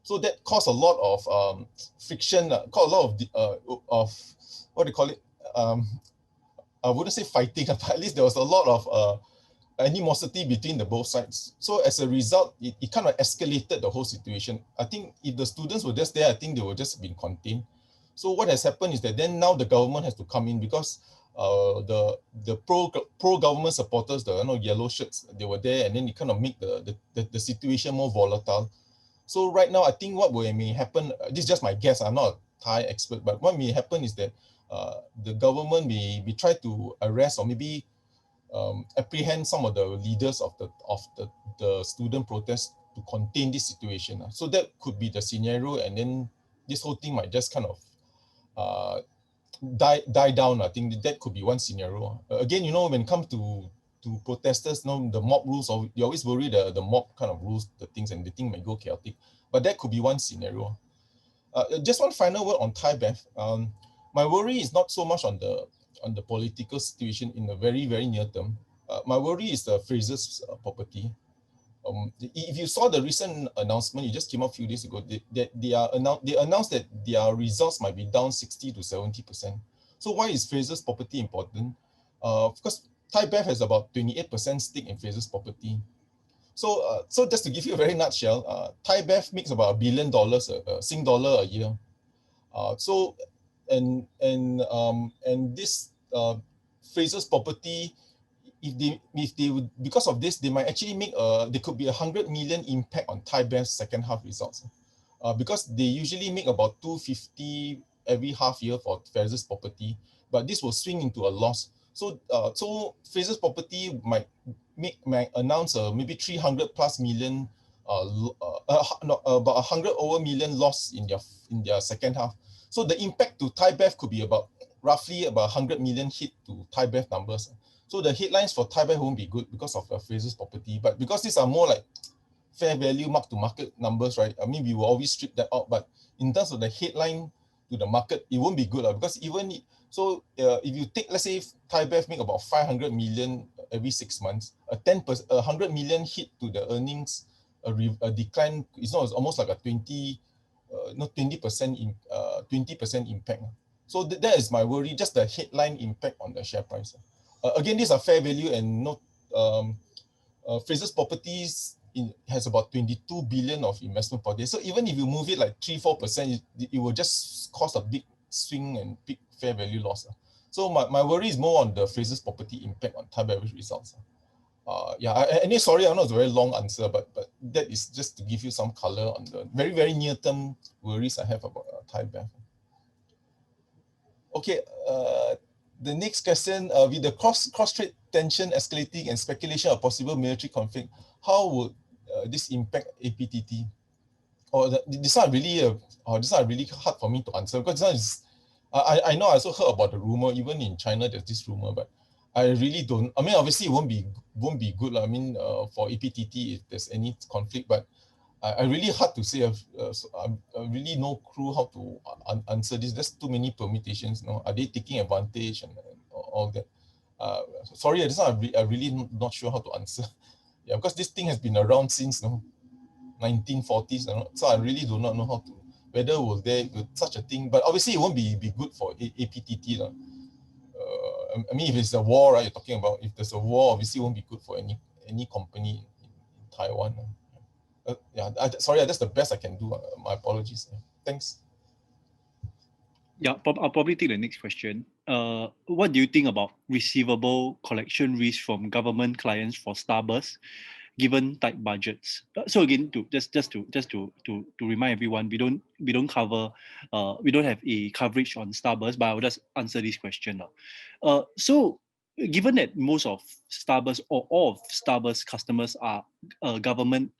So that caused a lot of friction, caused a lot of what do you call it? I wouldn't say fighting, but at least there was a lot of animosity between the both sides. So as a result, it kind of escalated the whole situation. I think if the students were just there, I think they would just been contained. So what has happened is that then now the government has to come in because the pro-government supporters, the yellow shirts, they were there, and then it kind of make the situation more volatile. So right now, I think what may happen, this is just my guess, I'm not a Thai expert, but what may happen is that the government may try to arrest or maybe apprehend some of the leaders of the student protest to contain this situation. So that could be the scenario, and then this whole thing might just kind of die down. I think that could be one scenario. Again, when it comes to protesters, the mob rules, or you always worry the mob kind of rules the things, and the thing may go chaotic. But that could be one scenario. Just one final word on Thai BEF. My worry is not so much on the political situation in the very, very near term. My worry is the Fraser's property. If you saw the recent announcement, it just came out a few days ago, they announced that their results might be down 60 to 70%. So why is Fraser's property important? Because Thai BEF has about 28% stake in Fraser's property. So just to give you a very nutshell, Thai BEF makes about $1 billion Sing dollar a year. And this Fraser's property, if they would, because of this, they might actually make there could be 100 million impact on Thai BEF's second half results, because they usually make about 250 every half year for Fraser's property, but this will swing into a loss. So Fraser's property might announce maybe 300 plus million, about 100 over million loss in their second half. So the impact to Thai BEF could be roughly about 100 million hit to Thai BEF numbers. So the headlines for Thai BEF won't be good because of Fraser's property, but because these are more like fair value mark-to-market numbers, right? I mean, we will always strip that out, but in terms of the headline to the market, it won't be good because even so, if you take, let's say, Thai BEF make about 500 million every 6 months, 100 million hit to the earnings, a decline, it's almost like a 20% impact. So that is my worry, just the headline impact on the share price. Again, these are fair value, and Fraser's Properties has about 22 billion of investment property. So even if you move it like 3-4%, it will just cause a big swing and big fair value loss. So my worry is more on the Fraser's Property impact on Thai BEF results. Sorry, I know it's a very long answer, but that is just to give you some color on the very, very near-term worries I have about Thai BEF. Okay, the next question, with the cross-trade tension escalating and speculation of possible military conflict, how would this impact APTT? This one really hard for me to answer, because this one is, I know I also heard about the rumor, even in China there's this rumor, but I really don't. I mean, obviously it won't be good. I mean, for APTT if there's any conflict, but I really hard to say. I really no clue how to answer this. There's too many permutations. Are they taking advantage and all that? Sorry, this one I'm really not sure how to answer. Yeah, because this thing has been around since 1940s. So I really do not know whether will there be such a thing. But obviously it won't be good for APTT. I mean, if it's a war, right, you're talking about, if there's a war, obviously it won't be good for any company in Taiwan. Sorry, that's the best I can do. My apologies. Thanks. Yeah, I'll probably take the next question. What do you think about receivable collection risk from government clients for Starburst, given tight budgets? So again, just to remind everyone, we don't cover, we don't have a coverage on Starburst, but I will just answer this question now. So given that most of Starburst or all of Starburst customers are government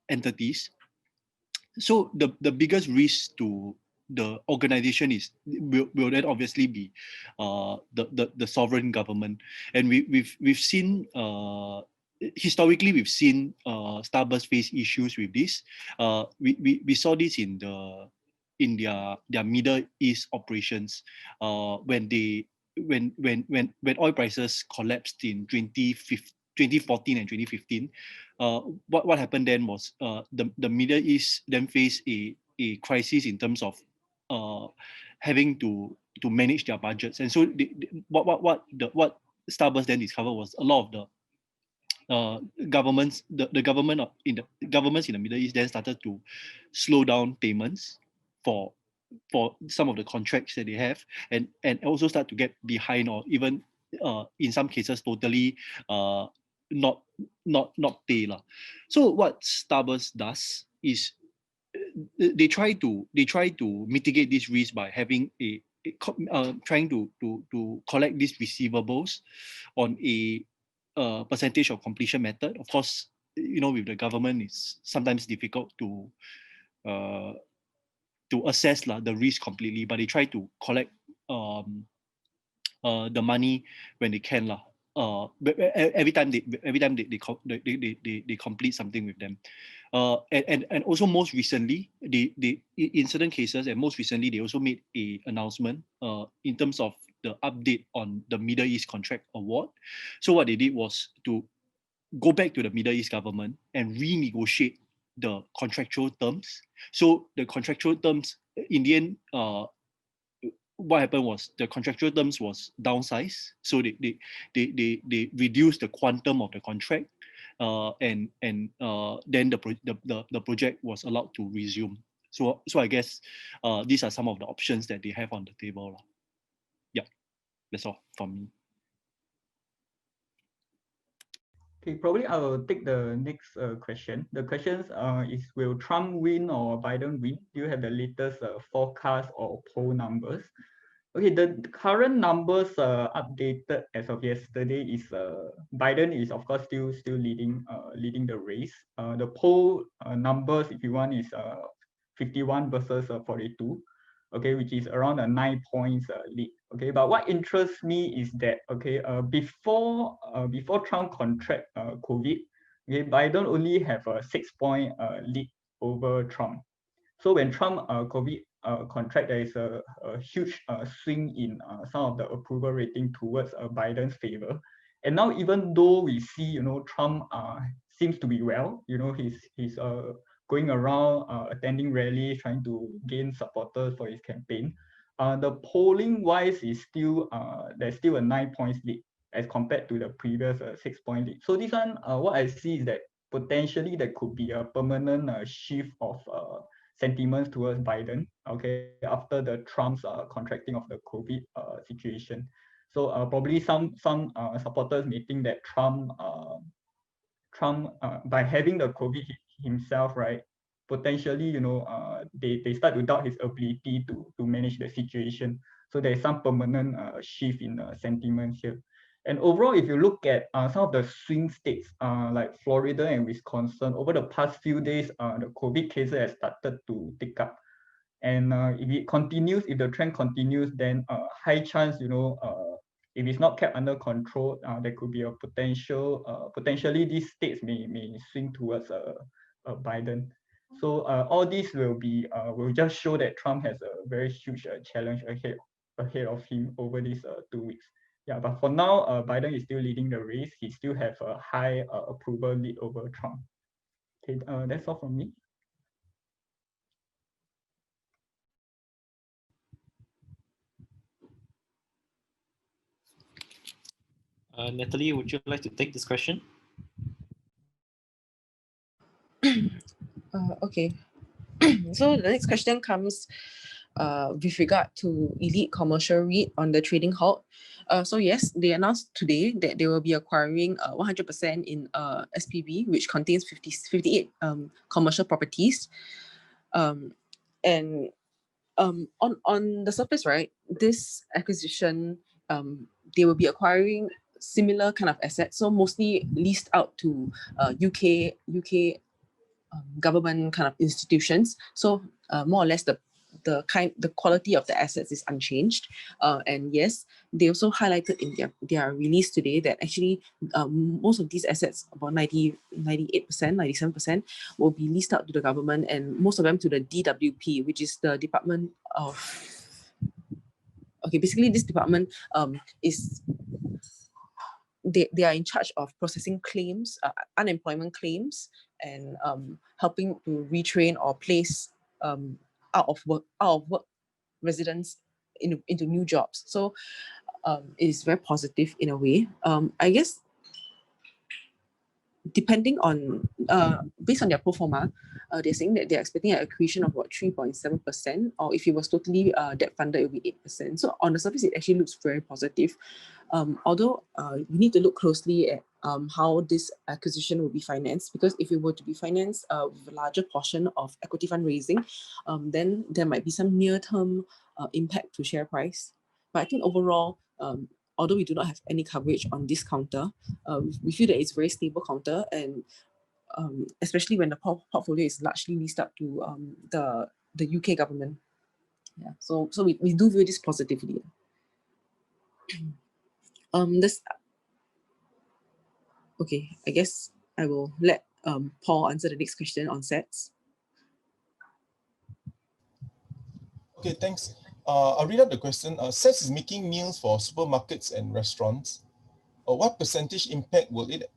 entities, so the biggest risk to the organization will then obviously be the sovereign government, and we've seen historically we've seen Starburst face issues with this. We saw this in in their Middle East operations when oil prices collapsed in 2014 and 2015. What happened then was the Middle East then faced a crisis in terms of having to manage their budgets, and so what Starburst then discovered was a lot of the governments in the Middle East then started to slow down payments for some of the contracts that they have, and also start to get behind, or even in some cases totally not pay lah. So what Starburst does is they try to mitigate this risk by having trying to collect these receivables on a percentage of completion method. Of course, with the government, it's sometimes difficult to assess the risk completely, but they try to collect the money when they can every time they complete something with them, and also most recently they in certain cases, and most recently they also made a announcement in terms of the update on the Middle East contract award. So what they did was to go back to the Middle East government and renegotiate the contractual terms. So the contractual terms in the end, what happened was the contractual terms was downsized. So they reduced the quantum of the contract, and then the project was allowed to resume. So I guess these are some of the options that they have on the table. Yeah, that's all from me. Okay, probably I will take the next question. The question is, will Trump win or Biden win? Do you have the latest forecast or poll numbers? Okay, the current numbers updated as of yesterday is Biden is of course still leading the race. The poll numbers, if you want, is 51 versus 42. Okay, which is around a 9 points lead. Okay, but what interests me is that before Trump contract COVID, okay, Biden only have a 6-point lead over Trump. So when Trump COVID contract, there is a huge swing in some of the approval rating towards Biden's favor. And now, even though we see, Trump seems to be well, he's going around attending rallies, trying to gain supporters for his campaign. The polling wise is still there's still a 9 points lead as compared to the previous 6-point lead. So this one, what I see is that potentially there could be a permanent shift of sentiments towards Biden, okay, after the Trump's contracting of the COVID situation. So probably some supporters may think that Trump by having the COVID himself, right, potentially, they start to doubt his ability to manage the situation. So there's some permanent shift in sentiments here. And overall, if you look at some of the swing states like Florida and Wisconsin, over the past few days, the COVID cases have started to tick up. And if it continues, if the trend continues, then high chance, if it's not kept under control, there could be a potentially these states may swing towards Biden. So all this will just show that Trump has a very huge challenge ahead of him over these 2 weeks. Yeah, but for now, Biden is still leading the race. He still have a high approval lead over Trump. Okay, that's all from me. Natalie, would you like to take this question? Okay. So the next question comes with regard to elite commercial REIT on the trading halt. So yes, they announced today that they will be acquiring 100% in SPV, which contains 58 commercial properties. On the surface, right, this acquisition, they will be acquiring similar kind of assets, so mostly leased out to UK government kind of institutions. So more or less the the quality of the assets is unchanged. And yes, they also highlighted in their release today that actually most of these assets, about 98%, 97%, will be leased out to the government, and most of them to the DWP, which is the Department of... Okay, basically this department is... They are in charge of processing claims, unemployment claims, and helping to retrain or place out of work residents into new jobs. So it is very positive in a way. I guess depending on based on their pro forma, they're saying that they're expecting an accretion of about 3.7%, or if it was totally debt funded, it would be 8%. So on the surface, it actually looks very positive. Although we need to look closely at how this acquisition will be financed, because if it were to be financed with a larger portion of equity fundraising, then there might be some near-term impact to share price. But I think overall, although we do not have any coverage on this counter, we feel that it's a very stable counter, and especially when the portfolio is largely leased up to the UK government. Yeah, so we do view this positively. Okay, I guess I will let Paul answer the next question on sets. Okay, thanks. I'll read out the question. SETS is making meals for supermarkets and restaurants. What percentage impact will it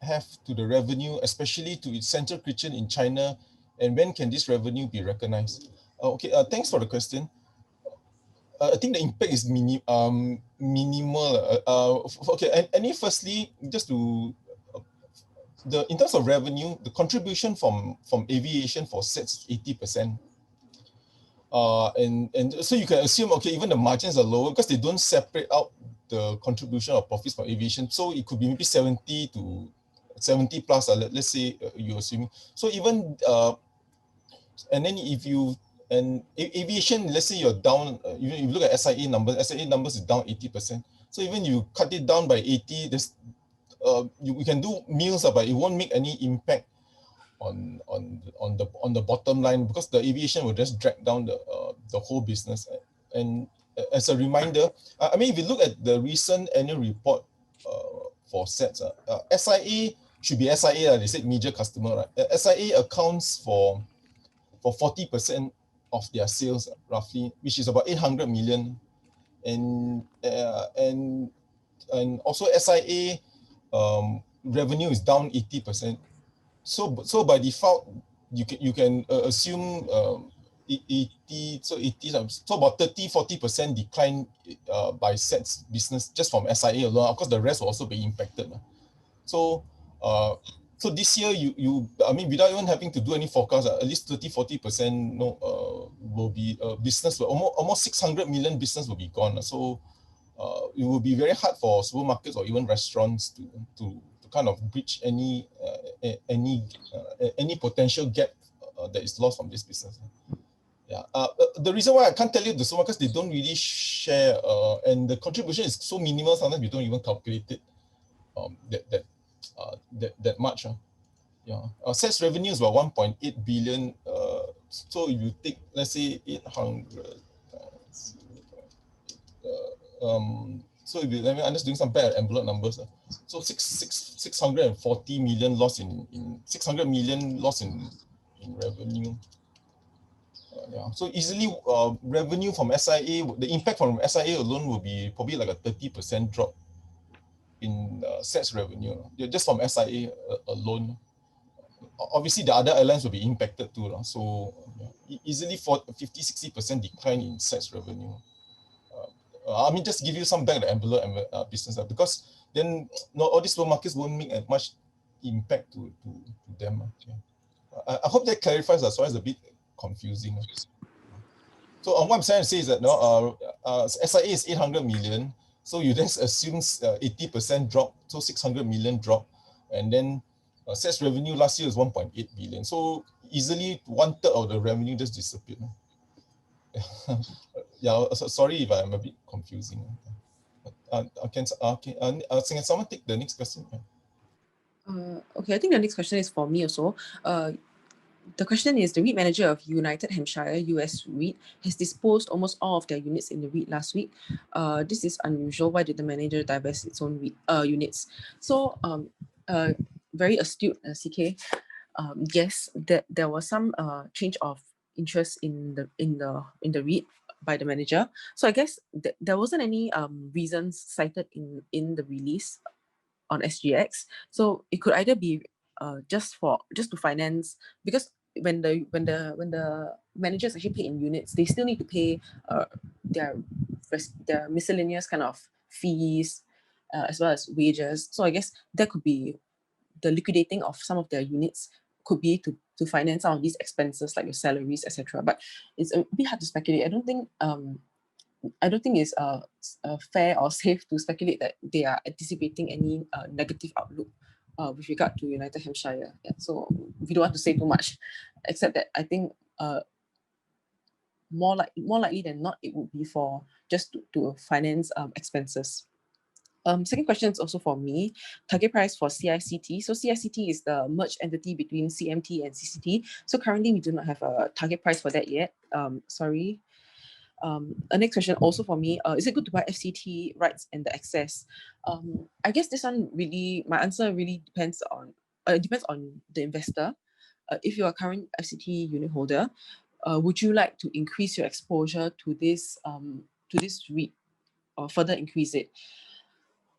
have to the revenue, especially to its central kitchen in China, and when can this revenue be recognized? Okay, thanks for the question. I think the impact is minimal. Okay, and firstly, just to in terms of revenue, the contribution from aviation for SETS is 80%. And so you can assume, okay, even the margins are lower because they don't separate out the contribution of profits from aviation. So it could be maybe 70 plus, let's say you're assuming. So even, and then if you, and aviation, let's say you're down, if you look at SIA numbers is down 80%. So even you cut it down by 80, there's, you can do meals, but it won't make any impact on the bottom line, because the aviation will just drag down the whole business. And as a reminder, I mean, if you look at the recent annual report for SETS, SIA should be SIA, they said major customer, right? SIA accounts for 40% of their sales roughly, which is about 800 million. And also SIA revenue is down 80%. So by default, you can assume 80, so about 30-40% decline by SETS business just from SIA alone. Of course, the rest will also be impacted. So so this year, I mean, without even having to do any forecast, at least 30-40% will be business. Almost 600 million business will be gone. So it will be very hard for supermarkets or even restaurants to kind of bridge any potential gap that is lost from this business. Yeah. The reason why I can't tell you the supermarkets, they don't really share, and the contribution is so minimal. Sometimes we don't even calculate it that much. Yeah. SETS revenue is about 1.8 billion. So if you take, let's say, 800. So if you, I'm just doing some bad envelope numbers. So 640 million loss in 600 million loss in revenue. Yeah. So easily revenue from SIA, the impact from SIA alone will be probably like a 30% drop in SETS revenue, just from SIA alone. Obviously, the other airlines will be impacted too. So easily 50-60% decline in SETS revenue. I mean, just give you some back the envelope business, because then all these supermarkets won't make much impact to them. I hope that clarifies. That's why it's a bit confusing. So what I'm trying to say is that SIA is 800 million. So you just assume 80% drop, so 600 million drop, and then SETS revenue last year was 1.8 billion. So easily 1/3 of the revenue just disappeared. Yeah, sorry if I'm a bit confusing. Can someone take the next question? Okay, I think the next question is for me also. The question is, the REIT manager of United Hampshire US REIT has disposed almost all of their units in the REIT last week. This is unusual. Why did the manager divest its own REIT, units? So, very astute, CK. Yes, there was some change of interest in the REIT by the manager. So I guess there wasn't any reasons cited in the release on SGX. So it could either be just to finance, because when the managers actually pay in units, they still need to pay their miscellaneous kind of fees, as well as wages. So I guess that could be the liquidating of some of their units, could be to finance some of these expenses like your salaries, etc. But it's a bit hard to speculate. I don't think it's fair or safe to speculate that they are anticipating any negative outlook with regard to United Hampshire. Yeah, so we don't want to say too much, except that I think more likely than not, it would be for just to finance expenses. Second question is also for me. Target price for CICT. So CICT is the merged entity between CMT and CCT. So currently we do not have a target price for that yet. Sorry. A next question also for me. Is it good to buy FCT rights and the excess? I guess this one really, my answer really depends on the investor. If you're a current FCT unit holder, would you like to increase your exposure to this REIT or further increase it?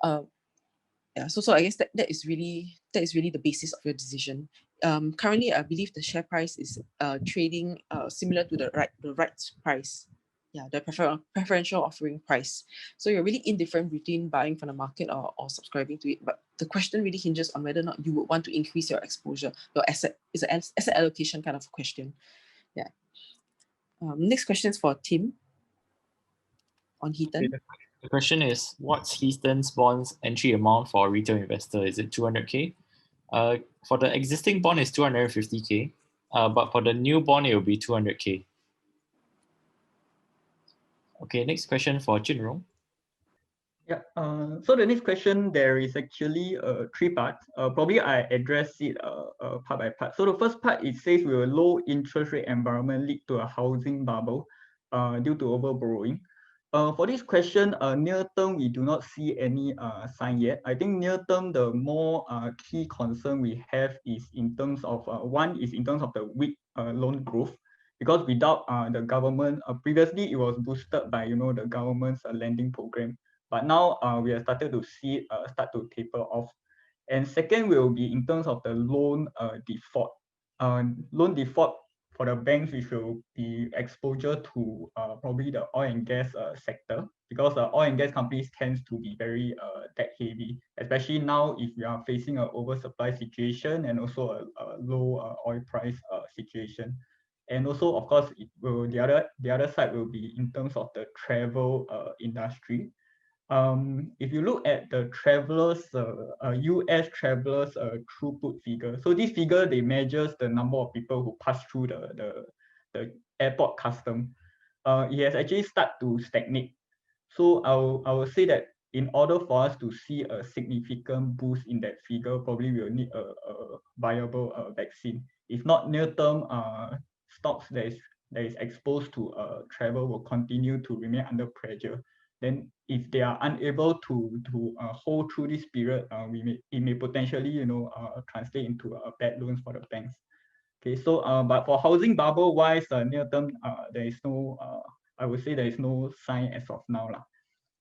Yeah, so I guess that is really the basis of your decision. Currently, I believe the share price is trading similar to the rights price. Yeah, the preferential offering price. So you're really indifferent between buying from the market or subscribing to it. But the question really hinges on whether or not you would want to increase your exposure. Your asset is an asset allocation kind of question. Yeah. Next question is for Tim on Heeton. The question is, what's Heaton's bonds entry amount for a retail investor? Is it 200K? For the existing bond, it's 250K. But for the new bond, it will be 200K. Okay, next question for Jinrong. Yeah, so the next question, there is actually three parts. Probably I address it part by part. So the first part, it says, will a low interest rate environment lead to a housing bubble due to overborrowing? For this question, near term, we do not see any sign yet. I think near term, the more key concern we have is in terms of, one is in terms of the weak loan growth, because without the government, previously it was boosted by the government's lending program. But now we have started to see it start to taper off. And second will be in terms of the loan default. Loan default for the banks, which will be exposure to probably the oil and gas sector, because oil and gas companies tends to be very debt heavy, especially now if we are facing an oversupply situation and also a low oil price situation. And also, of course, the other side will be in terms of the travel industry. If you look at the travelers, US travelers throughput figure, so this figure, they measures the number of people who pass through the airport custom. It has actually started to stagnate. So I will say that in order for us to see a significant boost in that figure, probably we'll need a viable vaccine. If not, near term stocks that is exposed to travel will continue to remain under pressure. Then if they are unable to hold through this period, it may potentially translate into bad loans for the banks. Okay, so but for housing bubble wise, near term, there is no I would say there is no sign as of now lah.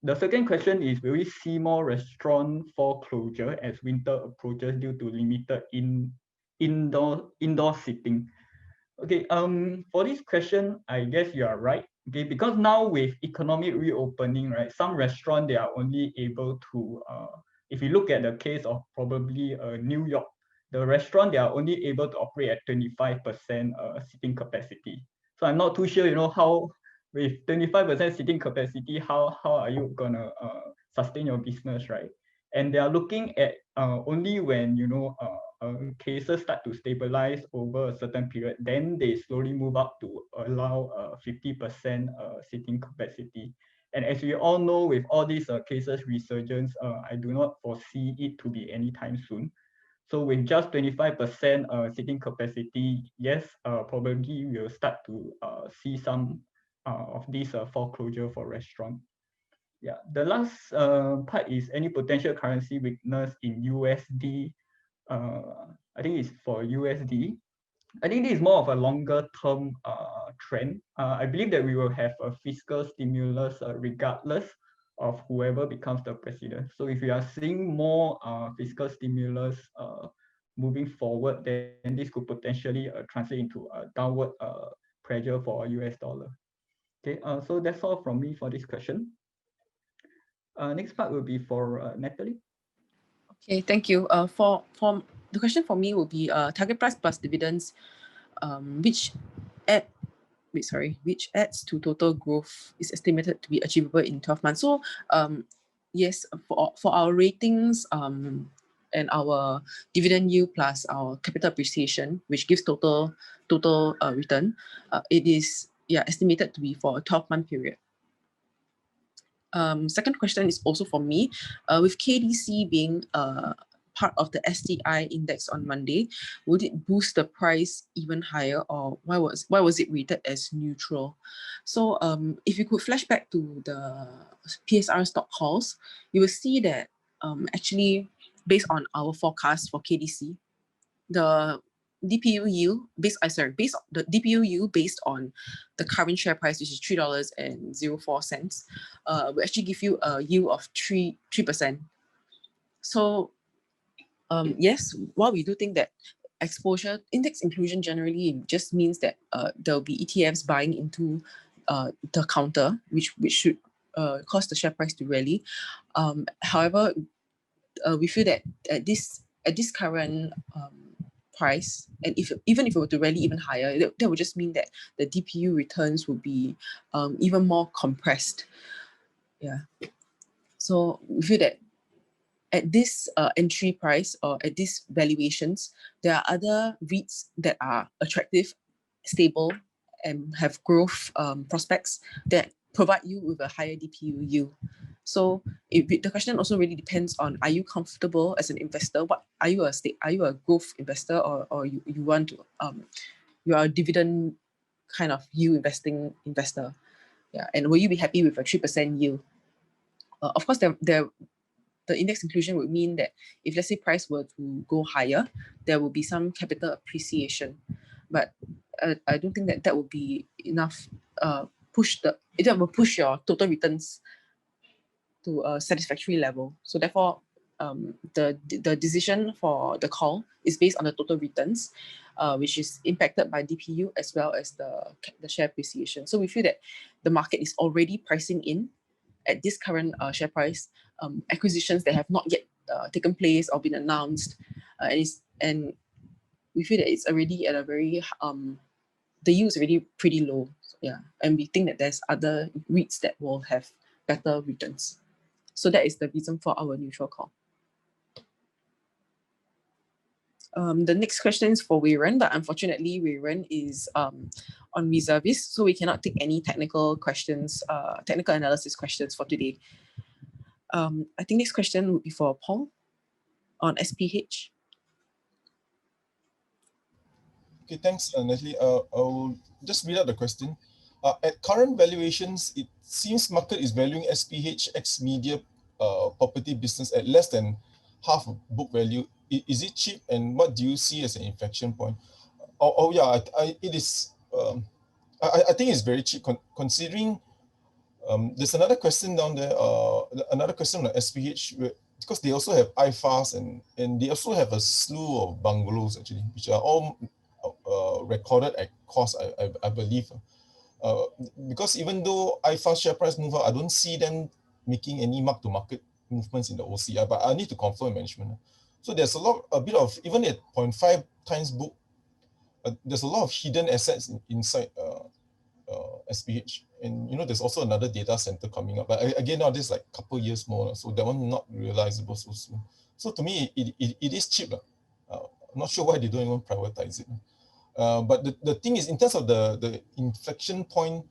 The second question is, will we see more restaurant foreclosure as winter approaches due to limited indoor seating? Okay, for this question, I guess you are right. Okay, because now with economic reopening, right, some restaurants, they are only able to, if you look at the case of probably New York, the restaurant, they are only able to operate at 25% seating capacity. So I'm not too sure, how with 25% seating capacity, how are you gonna sustain your business, right? And they are looking at only when cases start to stabilize over a certain period, then they slowly move up to allow 50% seating capacity. And as we all know, with all these cases resurgence, I do not foresee it to be anytime soon. So with just 25% seating capacity, yes, probably we'll start to see some of these foreclosure for restaurant. Yeah, the last part is any potential currency weakness in USD. I think it's for USD. I think this is more of a longer term trend. I believe that we will have a fiscal stimulus regardless of whoever becomes the president. So if we are seeing more fiscal stimulus moving forward, then this could potentially translate into a downward pressure for US dollar. Okay, so that's all from me for this question. Next part will be for Natalie. Okay, thank you. For the question for me will be target price plus dividends, which adds to total growth is estimated to be achievable in 12 months. So yes, for our ratings and our dividend yield plus our capital appreciation, which gives total return, it is estimated to be for a 12-month period. Second question is also for me. With KDC being part of the STI index on Monday, would it boost the price even higher, or why was it rated as neutral? So if you could flash back to the PSR stock calls, you will see that actually based on our forecast for KDC, the DPU yield based on the DPU yield based on the current share price, which is $3.04, will actually give you a yield of 3%. So yes, while we do think that exposure index inclusion generally just means that there will be ETFs buying into the counter, which should cause the share price to rally. However, we feel that at this current price, and even if it were to rally even higher, that would just mean that the DPU returns will be even more compressed. Yeah. So we feel that at this entry price or at these valuations, there are other REITs that are attractive, stable, and have growth prospects that provide you with a higher DPU yield. So the question also really depends on, are you comfortable as an investor? What are you a growth investor, or you want to you are a dividend kind of yield investing investor? Yeah, and will you be happy with a 3% yield? Of course, the index inclusion would mean that if, let's say, price were to go higher, there will be some capital appreciation, but I don't think that would be enough. It will push your total returns to a satisfactory level. So therefore, the decision for the call is based on the total returns, which is impacted by DPU as well as the share appreciation. So we feel that the market is already pricing in at this current share price acquisitions that have not yet taken place or been announced, and we feel that it's already at a very the yield is already pretty low. So, yeah, and we think that there's other REITs that will have better returns. So that is the reason for our neutral call. The next question is for Wei Ren, but unfortunately Wei Ren is on reservist, so we cannot take any technical questions, technical analysis questions for today. I think next question would be for Paul on SPH. Okay, thanks, Natalie. I'll just read out the question. At current valuations, it seems market is valuing SPH ex-media property business at less than half of book value. Is it cheap, and what do you see as an inflection point? It is. I think it's very cheap considering. There's another question down there. Another question on SPH, because they also have IFAs and they also have a slew of bungalows actually, which are all recorded at cost, I believe. Because even though IFA share price move up, I don't see them making any mark-to-market movements in the OCI, but I need to confirm management. So there's a bit of, even at 0.5 times book, there's a lot of hidden assets inside SPH. And there's also another data center coming up. But again, now this like a couple years more, so that one not realizable so soon. So to me, it is cheap. I'm not sure why they don't even privatize it. But the thing is, in terms of the inflection point,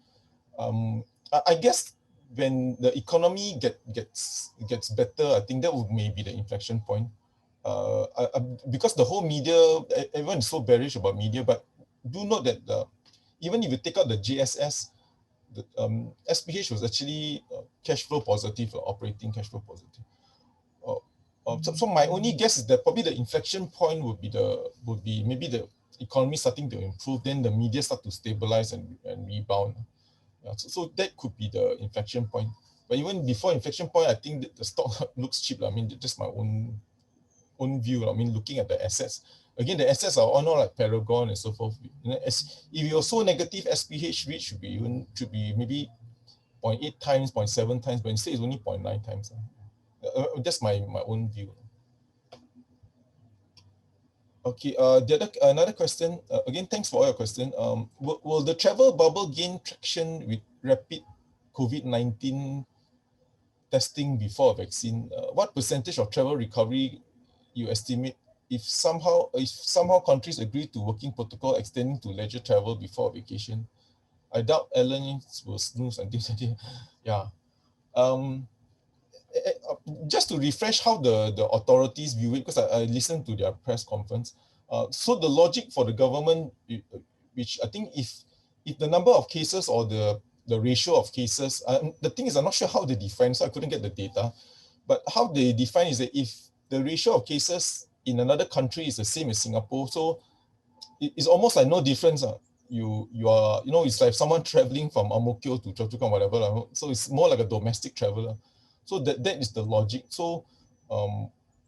I guess when the economy gets better, I think that would maybe the inflection point. because the whole media, everyone is so bearish about media, but do note that even if you take out the JSS, the SPH was actually cash flow positive, operating cash flow positive. So my only guess is that probably the inflection point would be maybe the economy starting to improve, then the media start to stabilize and rebound. Yeah, so that could be the inflection point. But even before inflection point, I think that the stock looks cheap. I mean, just my own view. I mean, looking at the assets, again, the assets are all not like Paragon and so forth. You know, if you're so negative, SPH REIT should be maybe 0.8 times, 0.7 times, but instead it's only 0.9 times. That's my own view. Okay, another question. Again, thanks for all your question. Will the travel bubble gain traction with rapid COVID-19 testing before a vaccine? What percentage of travel recovery you estimate if somehow countries agree to working protocol extending to leisure travel before vacation? I doubt airlines will snooze until yeah. Just to refresh how the authorities view it, because I listened to their press conference. So the logic for the government, which I think if the number of cases or the ratio of cases, the thing is I'm not sure how they define, so I couldn't get the data. But how they define is that if the ratio of cases in another country is the same as Singapore, so it's almost like no difference. You are, it's like someone traveling from Ang Mo Kio to Choa Chu Kang, whatever. So it's more like a domestic traveler. So that is the logic. So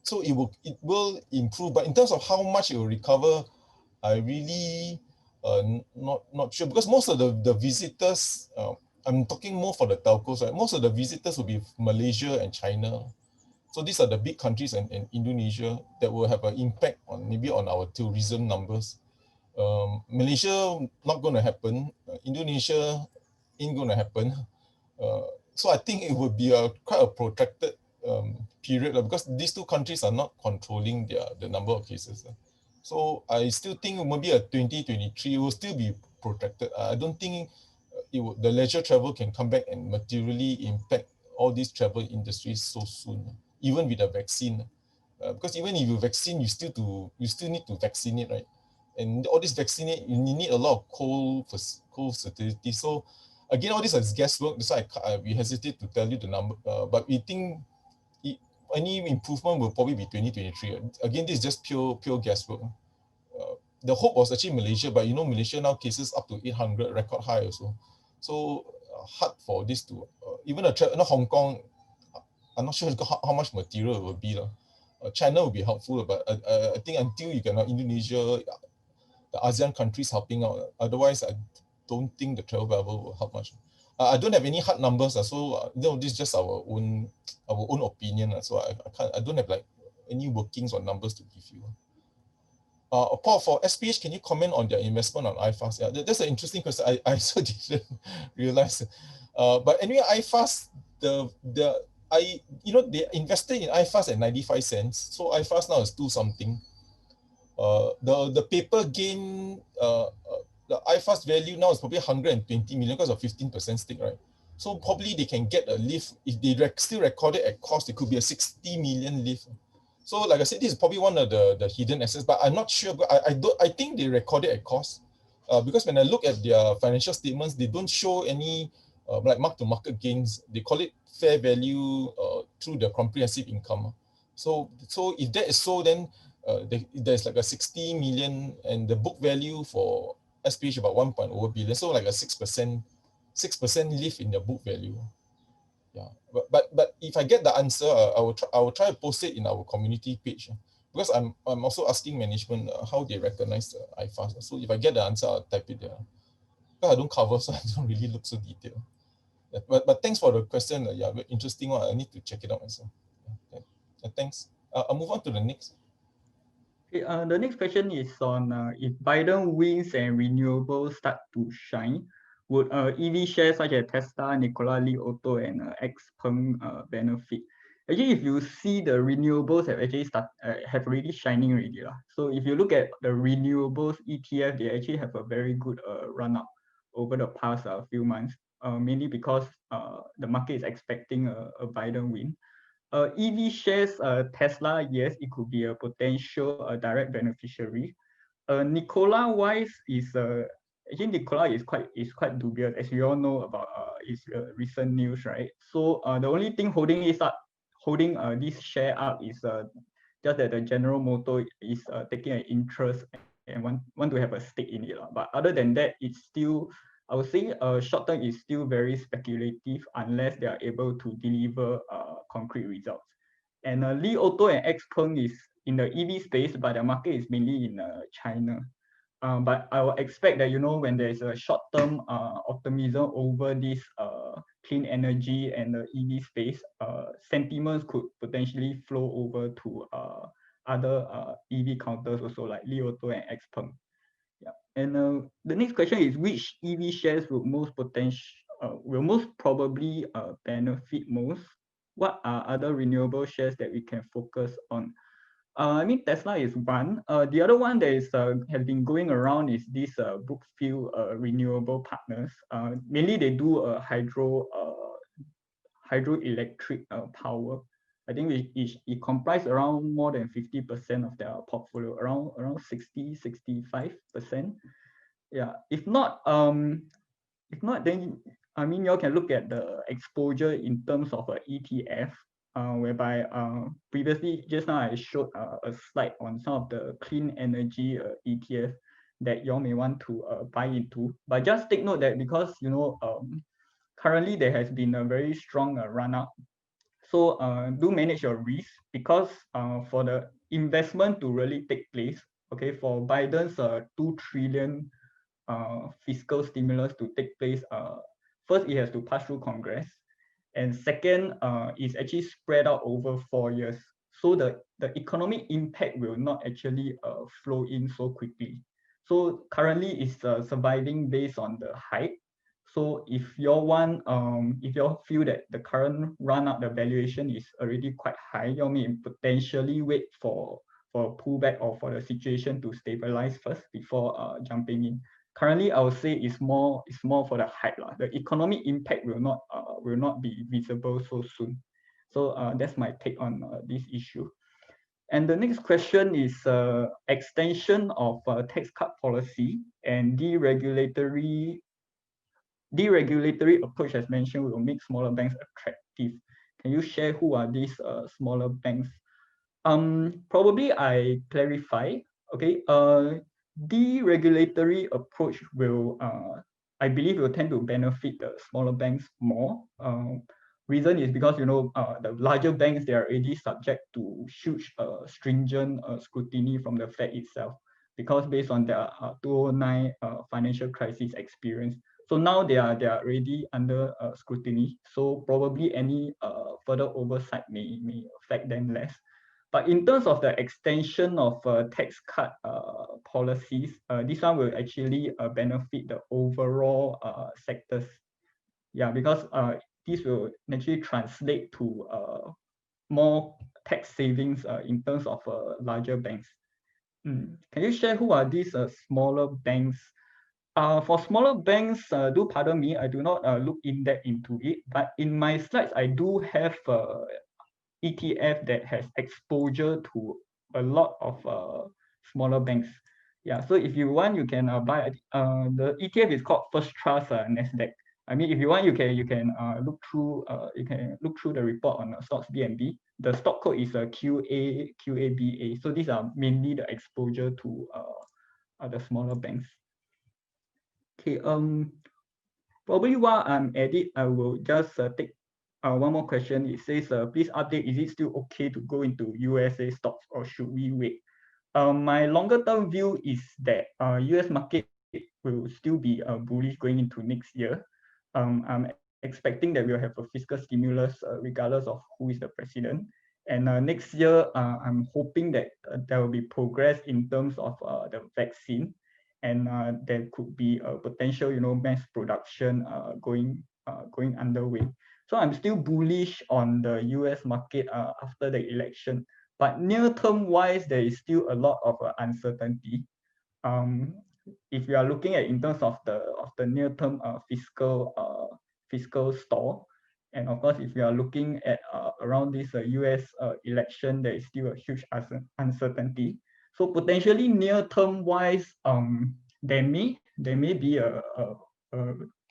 so it will improve, but in terms of how much it will recover, I really not sure, because most of the visitors, I'm talking more for the telcos, right? Most of the visitors will be Malaysia and China. So these are the big countries, and Indonesia, that will have an impact on maybe on our tourism numbers. Malaysia not going to happen. Indonesia ain't going to happen. So I think it would be quite a protracted period, because these two countries are not controlling the number of cases. So I still think maybe a 2023 will still be protracted. I don't think the leisure travel can come back and materially impact all these travel industries so soon, even with a vaccine. Because even if you vaccine, you still need to vaccinate, right? And all this vaccinate, you need a lot of cold facilities. So again, all this is guesswork. That's why we hesitate to tell you the number. But we think any improvement will probably be 2023. Again, this is just pure guesswork. The hope was actually Malaysia, but Malaysia now cases up to 800, record high also. So hard for this to even Hong Kong. I'm not sure how much material it will be. China will be helpful, but I think until you can Indonesia, the ASEAN countries helping out. Otherwise, I don't think the travel bubble will help much. I don't have any hard numbers, so this is just our own opinion. So I don't have like any workings or numbers to give you. Paul, for SPH, can you comment on their investment on iFast? Yeah, that's an interesting question. I also didn't realize. But anyway, iFast, they invested in iFast at 95 cents. So iFast now is 2 something. The paper gain, the iFast value now is probably 120 million because of 15% stake, right? So probably they can get a lift. If they still record it at cost, it could be a 60 million lift. So like I said, this is probably one of the hidden assets, but I'm not sure. I think they recorded at cost, because when I look at their financial statements, they don't show any like mark-to-market gains. They call it fair value through the comprehensive income. So if that is so, then there's like a 60 million, and the book value for SPH about 1.0 billion. So like a 6% lift in the book value. Yeah, but if I get the answer, I will try to post it in our community page, because I'm also asking management how they recognize the iFast. So if I get the answer, I'll type it there. Because I don't cover, so I don't really look so detailed. Yeah, but thanks for the question. Yeah, very interesting one. I need to check it out myself. Yeah, thanks. I'll move on to the next. Okay, the next question is on if Biden wins and renewables start to shine, would EV shares such as Tesla, Nikola Lee Auto, and XPeng benefit? Actually, if you see the renewables have actually have already shining already. So if you look at the renewables ETF, they actually have a very good run up over the past few months, mainly because the market is expecting a Biden win. EV shares, Tesla, yes, it could be a potential direct beneficiary. Nikola wise is I think Nikola is quite dubious, as you all know about his recent news, right? So the only thing holding this share up is just that the General Motors is taking an interest and want to have a stake in it. But other than that, it's still, I would say short term is still very speculative unless they are able to deliver concrete results. And Li Auto and XPeng is in the EV space, but the market is mainly in China. But I will expect that, when there's a short-term optimism over this clean energy and the EV space, sentiments could potentially flow over to other EV counters also, like Li Auto and XPeng. Yeah. And the next question is, which EV shares will most probably benefit most? What are other renewable shares that we can focus on? I mean, Tesla is one. The other one that is has been going around is this Brookfield Renewable Partners. Mainly they do hydroelectric power. I think it comprises around more than 50% of their portfolio, around 65%. Yeah. If not, then I mean, you all can look at the exposure in terms of a ETF. Whereby previously, just now I showed a slide on some of the clean energy ETF that you all may want to buy into. But just take note that because currently there has been a very strong run up, so do manage your risk, because for the investment to really take place, okay, for Biden's 2 trillion fiscal stimulus to take place, first it has to pass through Congress. And second, is actually spread out over 4 years. So the economic impact will not actually flow in so quickly. So currently it's surviving based on the hype. So if you all feel that the current run up, the valuation is already quite high, you may potentially wait for a pullback or for the situation to stabilize first before jumping in. Currently, I would say it's more for the hype. The economic impact will not be visible so soon. So that's my take on this issue. And the next question is extension of tax cut policy and deregulatory approach, as mentioned, will make smaller banks attractive. Can you share who are these smaller banks? Probably I clarify. Okay. Deregulatory approach will, I believe, will tend to benefit the smaller banks more. Reason is because the larger banks, they are already subject to huge stringent scrutiny from the Fed itself, because based on their 2009 financial crisis experience. So now they are already under scrutiny. So probably any further oversight may affect them less. But in terms of the extension of tax cut policies, this one will actually benefit the overall sectors. Yeah, because this will naturally translate to more tax savings in terms of larger banks. Can you share who are these smaller banks? For smaller banks, do pardon me, I do not look in depth into it, but in my slides, I do have ETF that has exposure to a lot of smaller banks. Yeah, so if you want, you can buy. The ETF is called First Trust Nasdaq. I mean, if you want, you can look through. You can look through the report on stocks BNB. The stock code is QABA. So these are mainly the exposure to the smaller banks. Okay. Probably while I'm at it, I will just take one more question. It says, please update, is it still okay to go into USA stocks or should we wait? My longer term view is that US market will still be bullish going into next year. I'm expecting that we'll have a fiscal stimulus regardless of who is the president. And next year, I'm hoping that there will be progress in terms of the vaccine, and there could be a potential, mass production going underway. So I'm still bullish on the US market after the election, but near-term wise, there is still a lot of uncertainty. If you are looking at in terms of the near-term fiscal stall, And of course, if you are looking at around this US election, there is still a huge uncertainty. So potentially near-term wise, there may be a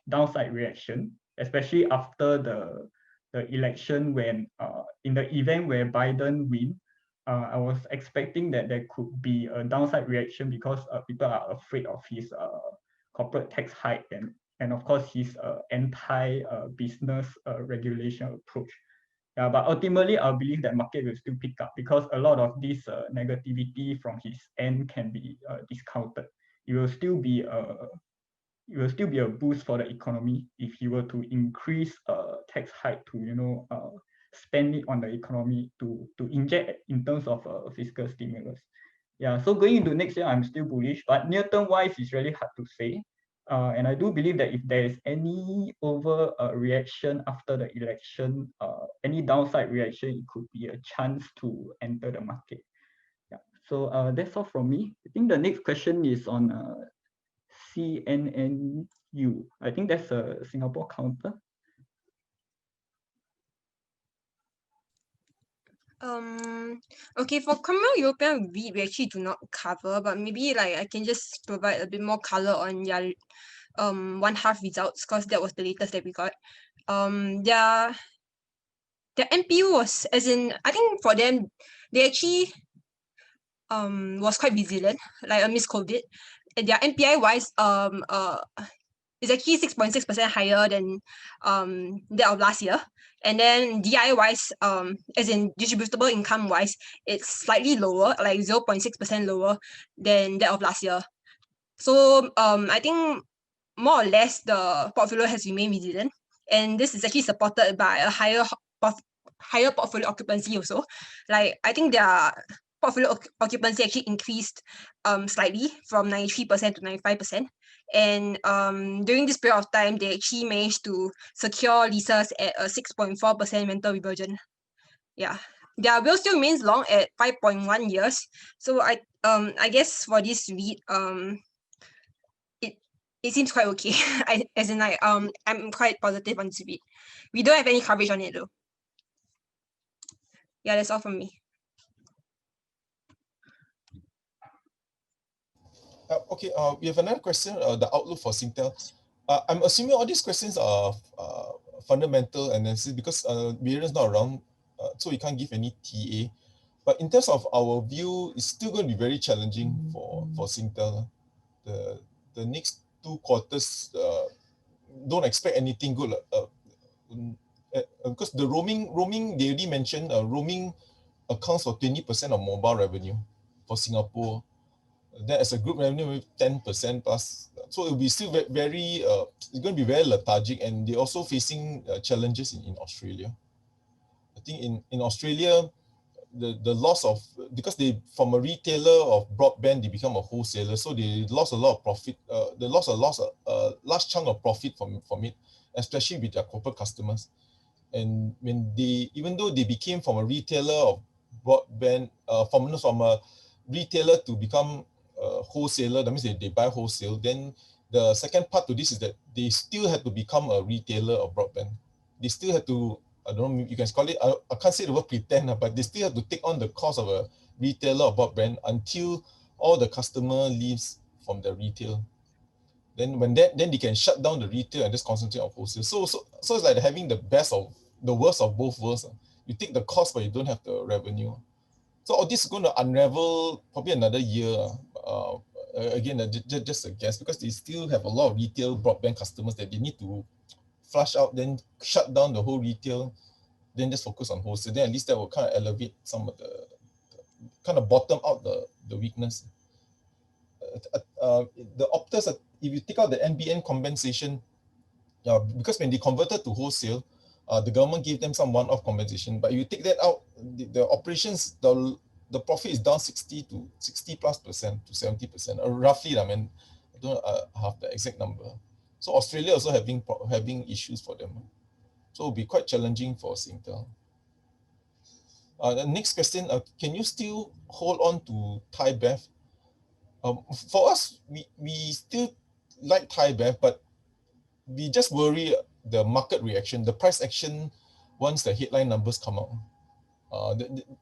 downside reaction, especially after the election when in the event where Biden win. I was expecting that there could be a downside reaction because people are afraid of his corporate tax hike and of course his anti-business regulation approach. Yeah, but ultimately, I believe that market will still pick up because a lot of this negativity from his end can be discounted. It will still be a boost for the economy if he were to increase tax hike to spend it on the economy to inject in terms of fiscal stimulus. Yeah, so going into next year, I'm still bullish, but near term wise, it's really hard to say. And I do believe that if there is any reaction after the election, any downside reaction, it could be a chance to enter the market. Yeah. So that's all from me. I think the next question is on CNNU. I think that's a Singapore counter. Okay, for criminal European REIT, we actually do not cover, but maybe like I can just provide a bit more color on their 1/2 results because that was the latest that we got. Their NPU was, as in, I think for them, they actually was quite resilient, like amidst COVID. And their NPI wise is actually 6.6% higher than that of last year. And then DI wise, as in distributable income wise, it's slightly lower, like 0.6% lower than that of last year. So I think more or less the portfolio has remained resilient, and this is actually supported by a higher portfolio occupancy also. Like I think their portfolio occupancy actually increased slightly from 93% to 95%. And during this period of time, they actually managed to secure leases at a 6.4% rental reversion. Yeah, their will still remains long at 5.1 years. So I guess for this REIT, it seems quite okay. As in like I'm quite positive on this REIT. We don't have any coverage on it though. Yeah, that's all from me. Okay, we have another question, the outlook for Singtel. I'm assuming all these questions are fundamental analysis because Miriam is not around, so we can't give any TA. But in terms of our view, it's still going to be very challenging for Singtel. The next 2 quarters, don't expect anything good. Because the roaming, they already mentioned, roaming accounts for 20% of mobile revenue for Singapore. That as a group revenue, 10% plus. So it will be still very it's going to be very lethargic, and they're also facing challenges in Australia. I think in Australia, the loss of, because they from a retailer of broadband, they become a wholesaler, so they lost a lot of profit. They lost a large chunk of profit from it, especially with their corporate customers. And when even though they became from a retailer of broadband, from a retailer to become a wholesaler, that means they buy wholesale, then the second part to this is that they still had to become a retailer of broadband. They still had to, I don't know, you can call it, I can't say the word pretend, but they still have to take on the cost of a retailer of broadband until all the customer leaves from the retail. Then then they can shut down the retail and just concentrate on wholesale. So it's like having the worst of both worlds. You take the cost, but you don't have the revenue. So all this is going to unravel probably another year. Again, just a guess, because they still have a lot of retail broadband customers that they need to flush out, then shut down the whole retail, then just focus on wholesale. Then at least that will kind of elevate some of the kind of bottom out the weakness. The Optus, if you take out the NBN compensation, because when they converted to wholesale, the government gave them some one-off compensation. But you take that out, the operations, the profit is down 60% to 70%, roughly. I mean, I don't have the exact number. So Australia also having issues for them. So it'll be quite challenging for Singtel. The next question, can you still hold on to Thai Bev? For us, we still like Thai Bev, but we just worry the market reaction, the price action once the headline numbers come out.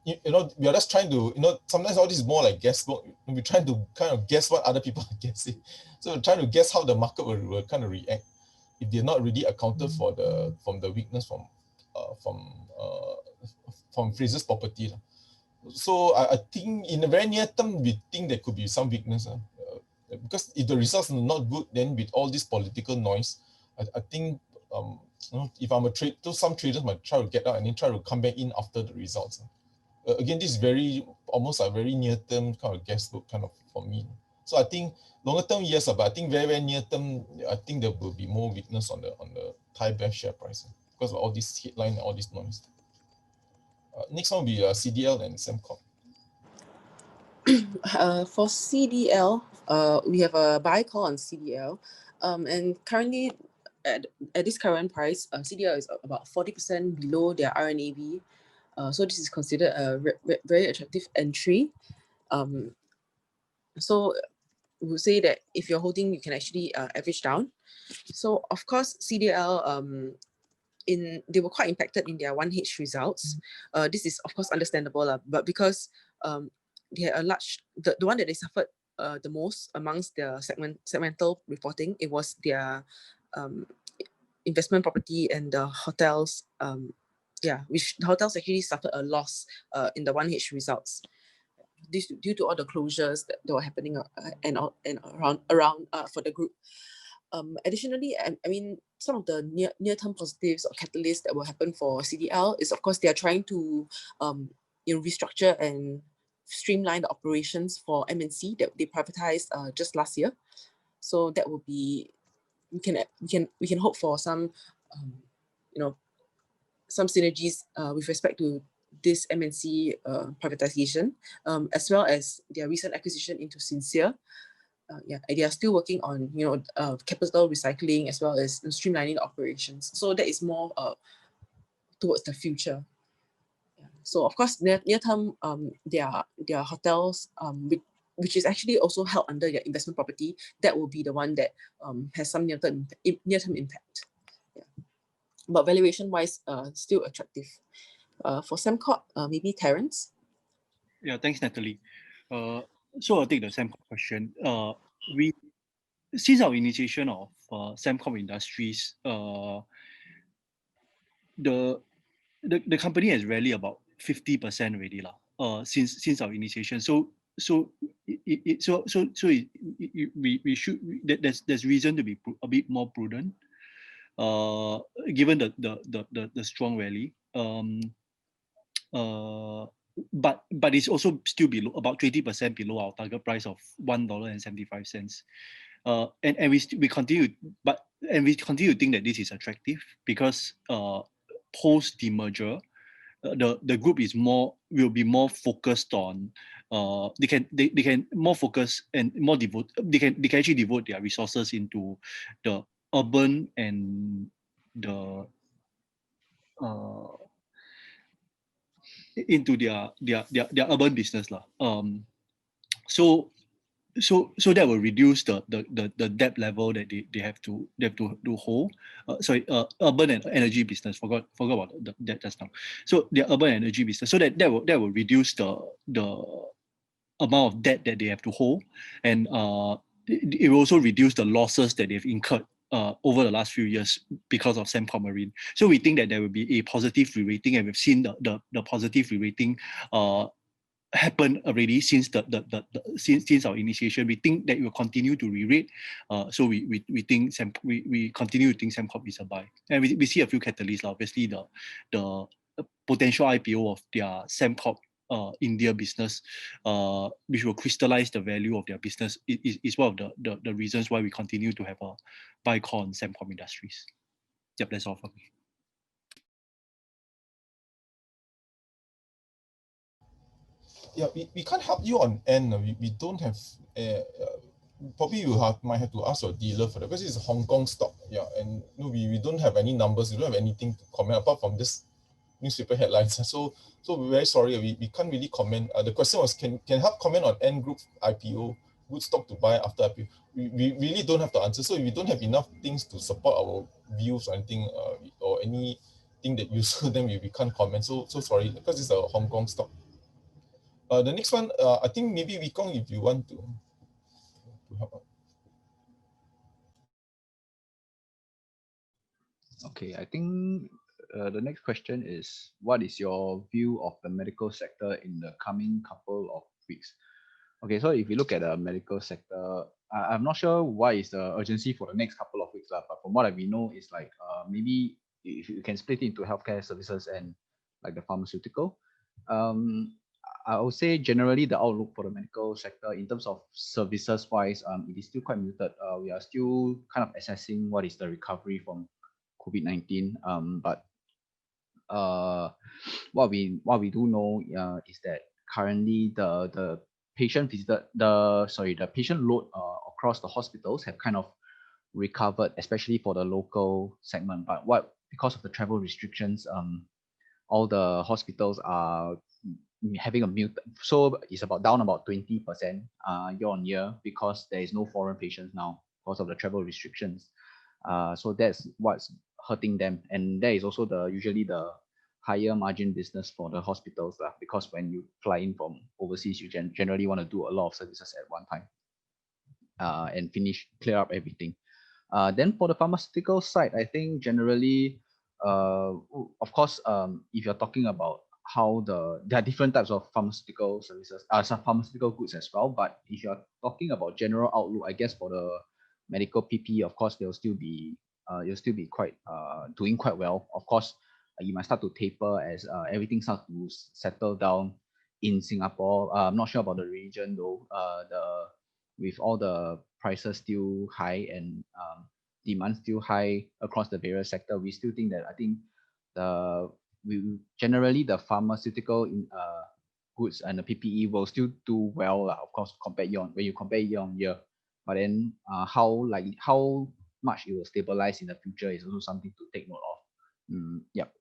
We are just trying to, sometimes all this is more like guesswork. We're trying to kind of guess what other people are guessing. So we're trying to guess how the market will kind of react if they're not really accounted for from the weakness from Fraser's property. So I think in the very near term, we think there could be some weakness. Because if the results are not good, then with all this political noise, I think if I'm a trade, some traders might try to get out and then try to come back in after the results. Again, this is almost a very near-term kind of guesswork kind of for me. So I think longer term, yes, but I think very, very near term, I think there will be more weakness on the Thai Bev share price because of all this headline and all this noise. Next one will be CDL and Sembcorp. For CDL, we have a buy call on CDL, and currently at this current price, CDL is about 40% below their RNAV. So this is considered a very attractive entry. So we would say that if you're holding, you can actually average down. So of course, CDL, they were quite impacted in their 1H results. This is of course understandable, but because they had a large, the one that they suffered the most amongst their segmental reporting, it was their investment property and the hotels, which the hotels actually suffered a loss in the 1H results. This due to all the closures that were happening and around for the group. Additionally, I mean, some of the near-term positives or catalysts that will happen for CDL is, of course, they are trying to restructure and streamline the operations for MNC that they privatized just last year. So that will be, we can hope for some some synergies with respect to this MNC privatization, as well as their recent acquisition into Sincere. They are still working on capital recycling as well as streamlining the operations. So that is more towards the future. So of course, near term, their hotels, which is actually also held under their investment property, that will be the one that has some near-term impact. But valuation-wise, still attractive. For Sembcorp, maybe Terence. Yeah, thanks, Natalie. So I'll take the Sembcorp question. Since our initiation of Sembcorp Industries, the company has rallied about 50% already since our initiation. There's reason to be a bit more prudent, given the strong rally. But it's also still below, about 20% below our target price of $1.75. And we continue to think that this is attractive because post demerger, the group will be more focused on they can more focus and more devote. They can actually devote their resources into the urban and the into their urban business So that will reduce the debt level that they have to hold. Urban and energy business. Forgot about that just now. So their urban energy business. So that will reduce the amount of debt that they have to hold, and it will also reduce the losses that they've incurred over the last few years because of Sembcorp Marine. So we think that there will be a positive re-rating, and we've seen the positive re-rating happened already since since our initiation. We think that it will continue to re-rate. So we think we continue to think Sembcorp is a buy, and we see a few catalysts. Obviously, the potential IPO of their Sembcorp India business, which will crystallize the value of their business, is one of the reasons why we continue to have a buy call on Sembcorp Industries. Yep, that's all for me. Yeah, we can't help you on N. We don't have. Probably you might have to ask your dealer for that, because it's a Hong Kong stock. Yeah, and we don't have any numbers. We don't have anything to comment apart from this newspaper headlines. So we're very sorry. We can't really comment. The question was, can help comment on N Group IPO good stock to buy after IPO? We really don't have the answer. So if we don't have enough things to support our views or anything, or anything that you saw, then we can't comment. So sorry, because it's a Hong Kong stock. The next one, I think maybe Wee Kong, if you want to help out. Okay, I think the next question is, what is your view of the medical sector in the coming couple of weeks? Okay, so if you look at the medical sector, I'm not sure why is the urgency for the next couple of weeks, but from what we know, is like maybe if you can split it into healthcare services and like the pharmaceutical. I would say generally the outlook for the medical sector in terms of services wise, it is still quite muted. We are still kind of assessing what is the recovery from COVID-19. But what we do know is that currently the patient load across the hospitals have kind of recovered, especially for the local segment. But because of the travel restrictions, all the hospitals are having a mute. So it's down about 20% year on year, because there is no foreign patients now because of the travel restrictions. So that's what's hurting them, and that is also usually the higher margin business for the hospitals, because when you fly in from overseas, you generally want to do a lot of services at one time and clear up everything. Then for the pharmaceutical side, I think generally, of course, if you're talking about how there are different types of pharmaceutical services, some pharmaceutical goods as well. But if you're talking about general outlook, I guess for the medical PPE, of course, you'll still be quite doing quite well. Of course, you might start to taper as everything starts to settle down in Singapore. I'm not sure about the region though. With all the prices still high and demand still high across the various sectors, we still think that I think generally the pharmaceutical goods and the PPE will still do well, of course, when you compare year on year. But then how much it will stabilize in the future is also something to take note of. Yep.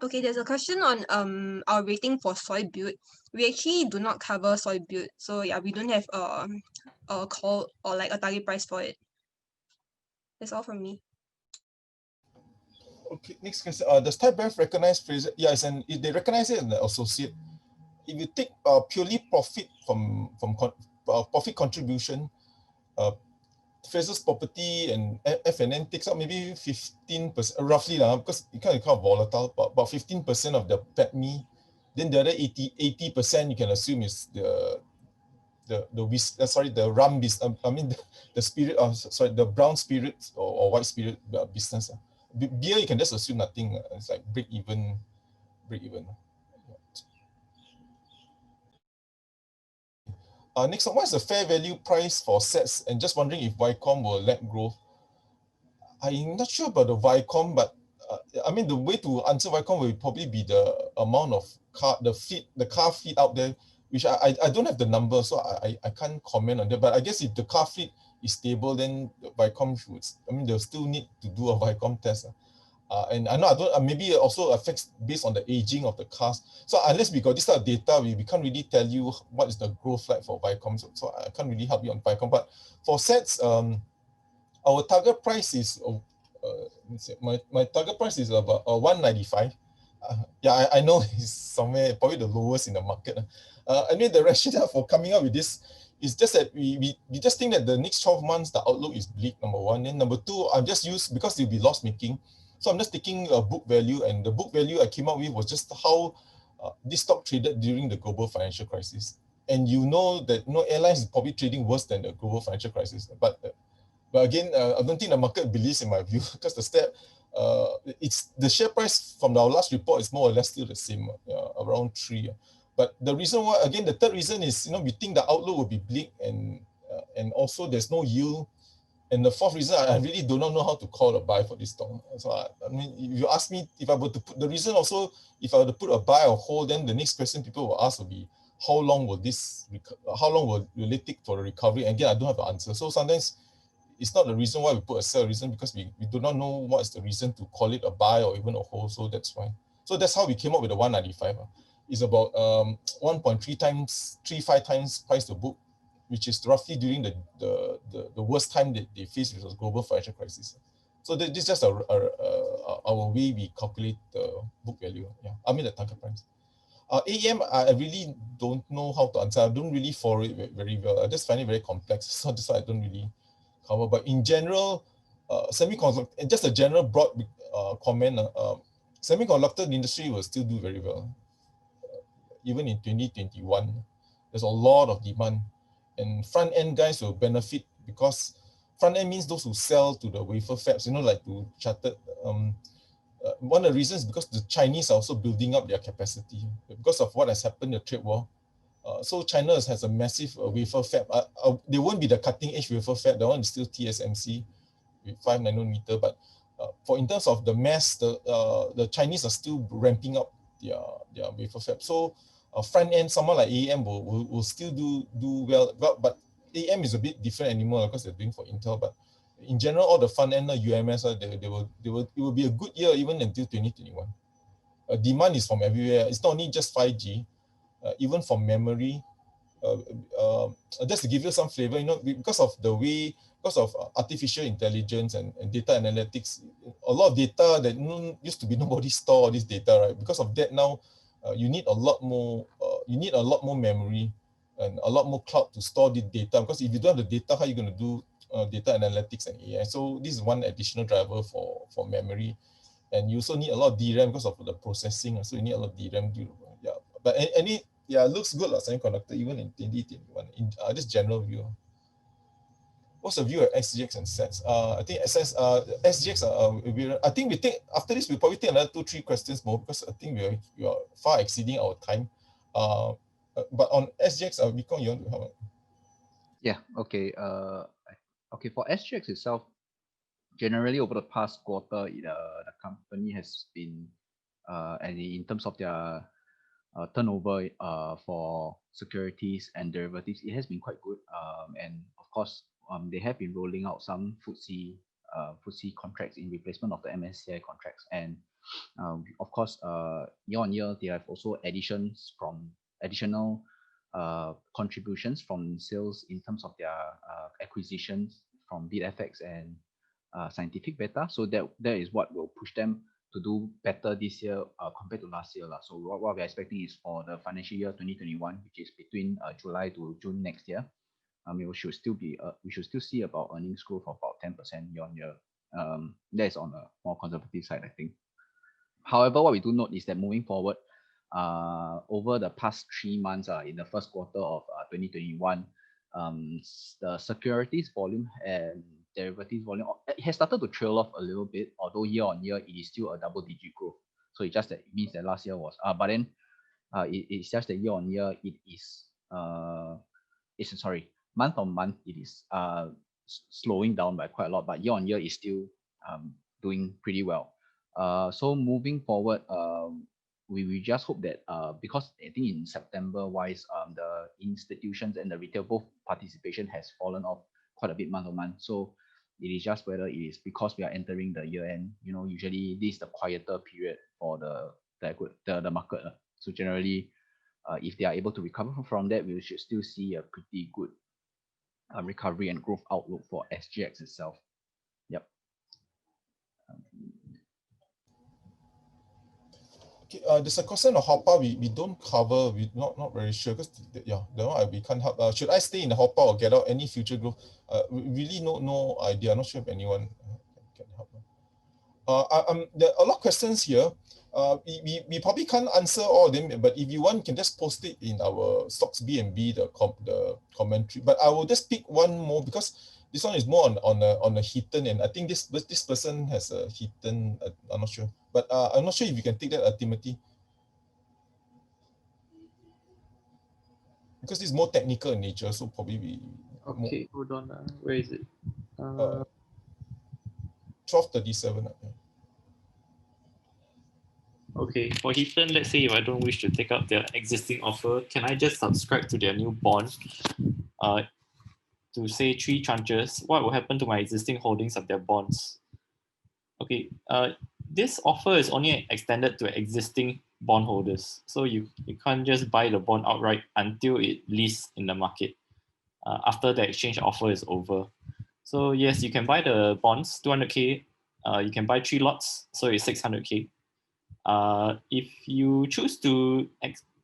Okay, there's a question on our rating for Soilbuild. We actually do not cover Soilbuild, so yeah, we don't have a call or like a target price for it. That's all from me. Okay, next question. Does Starburst recognize Fraser? Yes, and if they recognize it as an associate, if you take purely profit from profit contribution, Fraser's property and F&N takes up maybe 15%, roughly, because it kind of volatile, but about 15% of the PATMI. Then the other 80% you can assume is the rum business. I mean the spirit. The brown spirit or white spirit business. Beer you can just assume nothing. It's like break even. Next one, what is the fair value price for sets? And just wondering if Vicom will let growth. I'm not sure about the Vicom, but I mean the way to answer Vicom will probably be the amount of the car fleet out there, which I don't have the number, so I can't comment on that. But I guess if the car fleet is stable, then Vicom should. I mean they'll still need to do a Vicom test. And I know maybe it also affects based on the aging of the cars. So unless we got this type of data, we can't really tell you what is the growth like for Vicom. So I can't really help you on Vicom. But for sets, our target price is my target price is about 195. Yeah, I know it's somewhere probably the lowest in the market. I mean the rationale for coming up with this is just that we just think that the next 12 months the outlook is bleak, number one. Then number two, I'm just used because it'll be loss making. So I'm just taking a book value, and the book value I came up with was just how this stock traded during the global financial crisis. And you know that airlines is probably trading worse than the global financial crisis. But again, I don't think the market believes in my view because it's the share price from our last report is more or less still the same, around 3. But the reason why, again, the third reason is we think the outlook will be bleak, and also there's no yield. And the fourth reason, I really do not know how to call a buy for this stock. So I mean, if you ask me if I were to put the reason also, if I were to put a buy or hold, then the next question people will ask will be, how long will it take for the recovery? And again, I don't have the answer. So sometimes it's not the reason why we put a sell reason, because we do not know what is the reason to call it a buy or even a hold. So that's why. So that's how we came up with the 195. It's about 1.35 times price to book, which is roughly during the worst time that they faced, which was global financial crisis. So this is just our way we calculate the book value. Yeah, I mean the target price. AEM, I really don't know how to answer. I don't really follow it very well. I just find it very complex. So that's why I don't really cover. But in general, semiconductor, just a general broad comment, semiconductor industry will still do very well. Even in 2021, there's a lot of demand. And front end guys will benefit because front end means those who sell to the wafer fabs, like to chartered. One of the reasons is because the Chinese are also building up their capacity because of what has happened in the trade war. So China has a massive wafer fab. They won't be the cutting edge wafer fab. The one is still TSMC with 5 nanometer. But in terms of the mass, the Chinese are still ramping up their wafer fab. So front end, someone like AEM will still do well. But AEM is a bit different anymore because they're doing for Intel. But in general, all the front end UMS, it will be a good year even until 2021. Demand is from everywhere. It's not only just 5G, even from memory. Just to give you some flavor, because of artificial intelligence and data analytics, a lot of data that used to be nobody store all this data, right? Because of that now, you need a lot more. You need a lot more memory and a lot more cloud to store the data. Because if you don't have the data, how are you going to do data analytics and AI? So this is one additional driver for memory, and you also need a lot of DRAM because of the processing. So you need a lot of DRAM. Yeah, but it looks good like semiconductor even in 2021. In this general view. What's the view of SGX and SETS? I think SGX. I think we take after this. We'll probably take another 2-3 questions more because I think we are far exceeding our time. But on SGX, Vikong, you want to help? Yeah. Okay. Okay. For SGX itself, generally over the past quarter, the company has been, and in terms of their turnover for securities and derivatives, it has been quite good. And of course, they have been rolling out some FTSE contracts in replacement of the MSCI contracts. And of course, year on year, they have also additional contributions from sales in terms of their acquisitions from BidFX and Scientific Beta. So that is what will push them to do better this year compared to last year. So what we're expecting is for the financial year 2021, which is between July to June next year, we should still see about earnings growth of about 10% year on year. That is on a more conservative side, I think. However, what we do note is that moving forward, over the past 3 months, in the first quarter of 2021, the securities volume and derivatives volume, it has started to trail off a little bit, although year on year it is still a double-digit growth. So it means that last year was, but then it's just that year on year it is, month on month it is slowing down by quite a lot, but year on year is still doing pretty well. So moving forward, we just hope that because I think in September wise, the institutions and the retail both participation has fallen off quite a bit month on month. So it is just whether it is because we are entering the year end. Usually this is the quieter period for the market. So generally, if they are able to recover from that, we should still see a pretty good recovery and growth outlook for SGX itself. Yep. Okay, there's a question on Hoppa we don't cover. We're not very sure because that one we can't help. Should I stay in the Hoppa or get out? Any future growth? Really no idea. I'm not sure if anyone can help. There are a lot of questions here. We probably can't answer all of them, but if you want, you can just post it in our Stocks B&B, the commentary. But I will just pick one more because this one is more on a Heeton, and I think this person has a Heeton. I'm not sure, but I'm not sure if you can take that, Timothy, because it's more technical in nature. So probably we. Okay, hold on. Where is it? 1237. Okay, for Heeton, let's say if I don't wish to take up their existing offer, can I just subscribe to their new bond to say 3 tranches? What will happen to my existing holdings of their bonds? Okay, this offer is only extended to existing bondholders. So you can't just buy the bond outright until it lists in the market after the exchange offer is over. So yes, you can buy the bonds, 200K. You can buy 3 lots, so it's 600K. If you choose to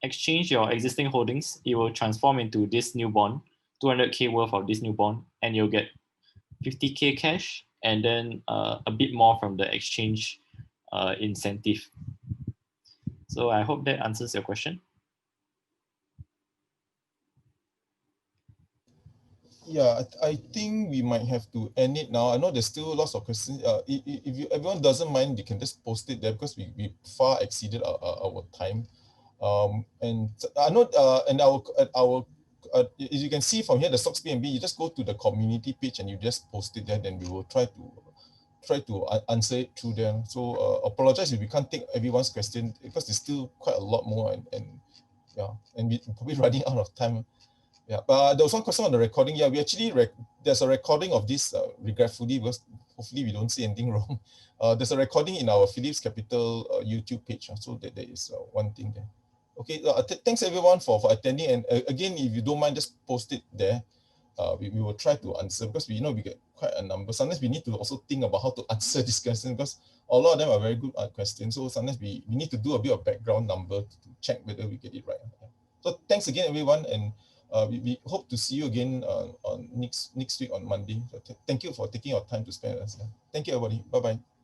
exchange your existing holdings, it will transform into this new bond, 200K worth of this new bond, and you'll get 50K cash and then a bit more from the exchange incentive. So I hope that answers your question. Yeah, I think we might have to end it now. I know there's still lots of questions. If everyone doesn't mind, you can just post it there because we far exceeded our time. And I know and as you can see from here, the stocks PNB, you just go to the community page and you just post it there. Then we will try to answer it through there. So apologize if we can't take everyone's question because there's still quite a lot more and yeah, and we're probably running out of time. Yeah, but there was one question on the recording. Yeah, we actually there's a recording of this regretfully because hopefully we don't say anything wrong. There's a recording in our PhillipCapital YouTube page. So that there is one thing there. Okay, thanks everyone for attending. And again, if you don't mind, just post it there. We will try to answer because we get quite a number. Sometimes we need to also think about how to answer this question because a lot of them are very good questions. So sometimes we need to do a bit of background number to check whether we get it right. So thanks again, everyone. And we hope to see you again on next week on Monday. So thank you for taking your time to spend with us. Thank you, everybody. Bye-bye.